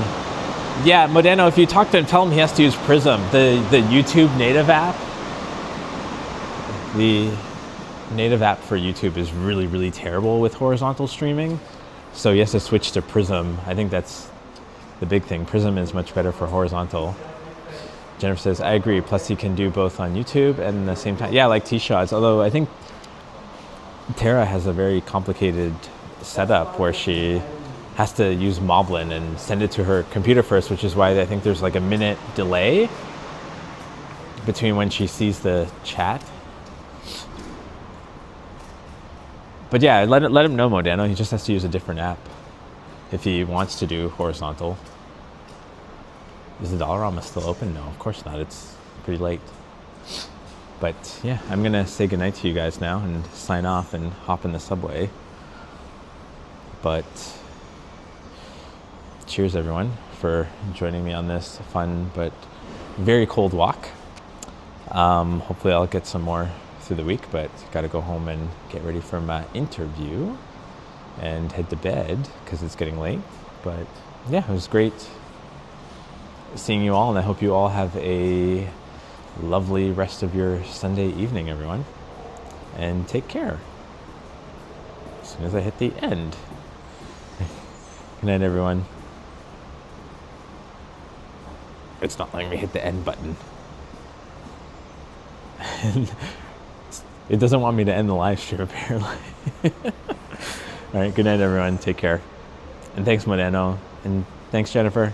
Yeah, Modeno, if you talk to him, tell him he has to use Prism, the YouTube native app. The native app for YouTube is really, really terrible with horizontal streaming. So he has to switch to Prism. I think that's the big thing. Prism is much better for horizontal. Jennifer says, I agree. Plus, he can do both on YouTube and at the same time. Yeah, like T-shots. Although I think Tara has a very complicated setup where she has to use Moblin and send it to her computer first, which is why I think there's like a minute delay between when she sees the chat. But yeah, let him know, Modano. He just has to use a different app if he wants to do horizontal. Is the Dollarama still open? No, of course not. It's pretty late. But yeah, I'm gonna say goodnight to you guys now and sign off and hop in the subway. But cheers everyone for joining me on this fun but very cold walk. Hopefully I'll get some more through the week, but gotta go home and get ready for my interview and head to bed because it's getting late. But yeah, it was great seeing you all, and I hope you all have a lovely rest of your Sunday evening, everyone, and take care. As soon as I hit the end. Good night, everyone. It's not letting me hit the end button. It doesn't want me to end the live stream, apparently. All right, good night, everyone. Take care. And thanks, Modano. And thanks, Jennifer.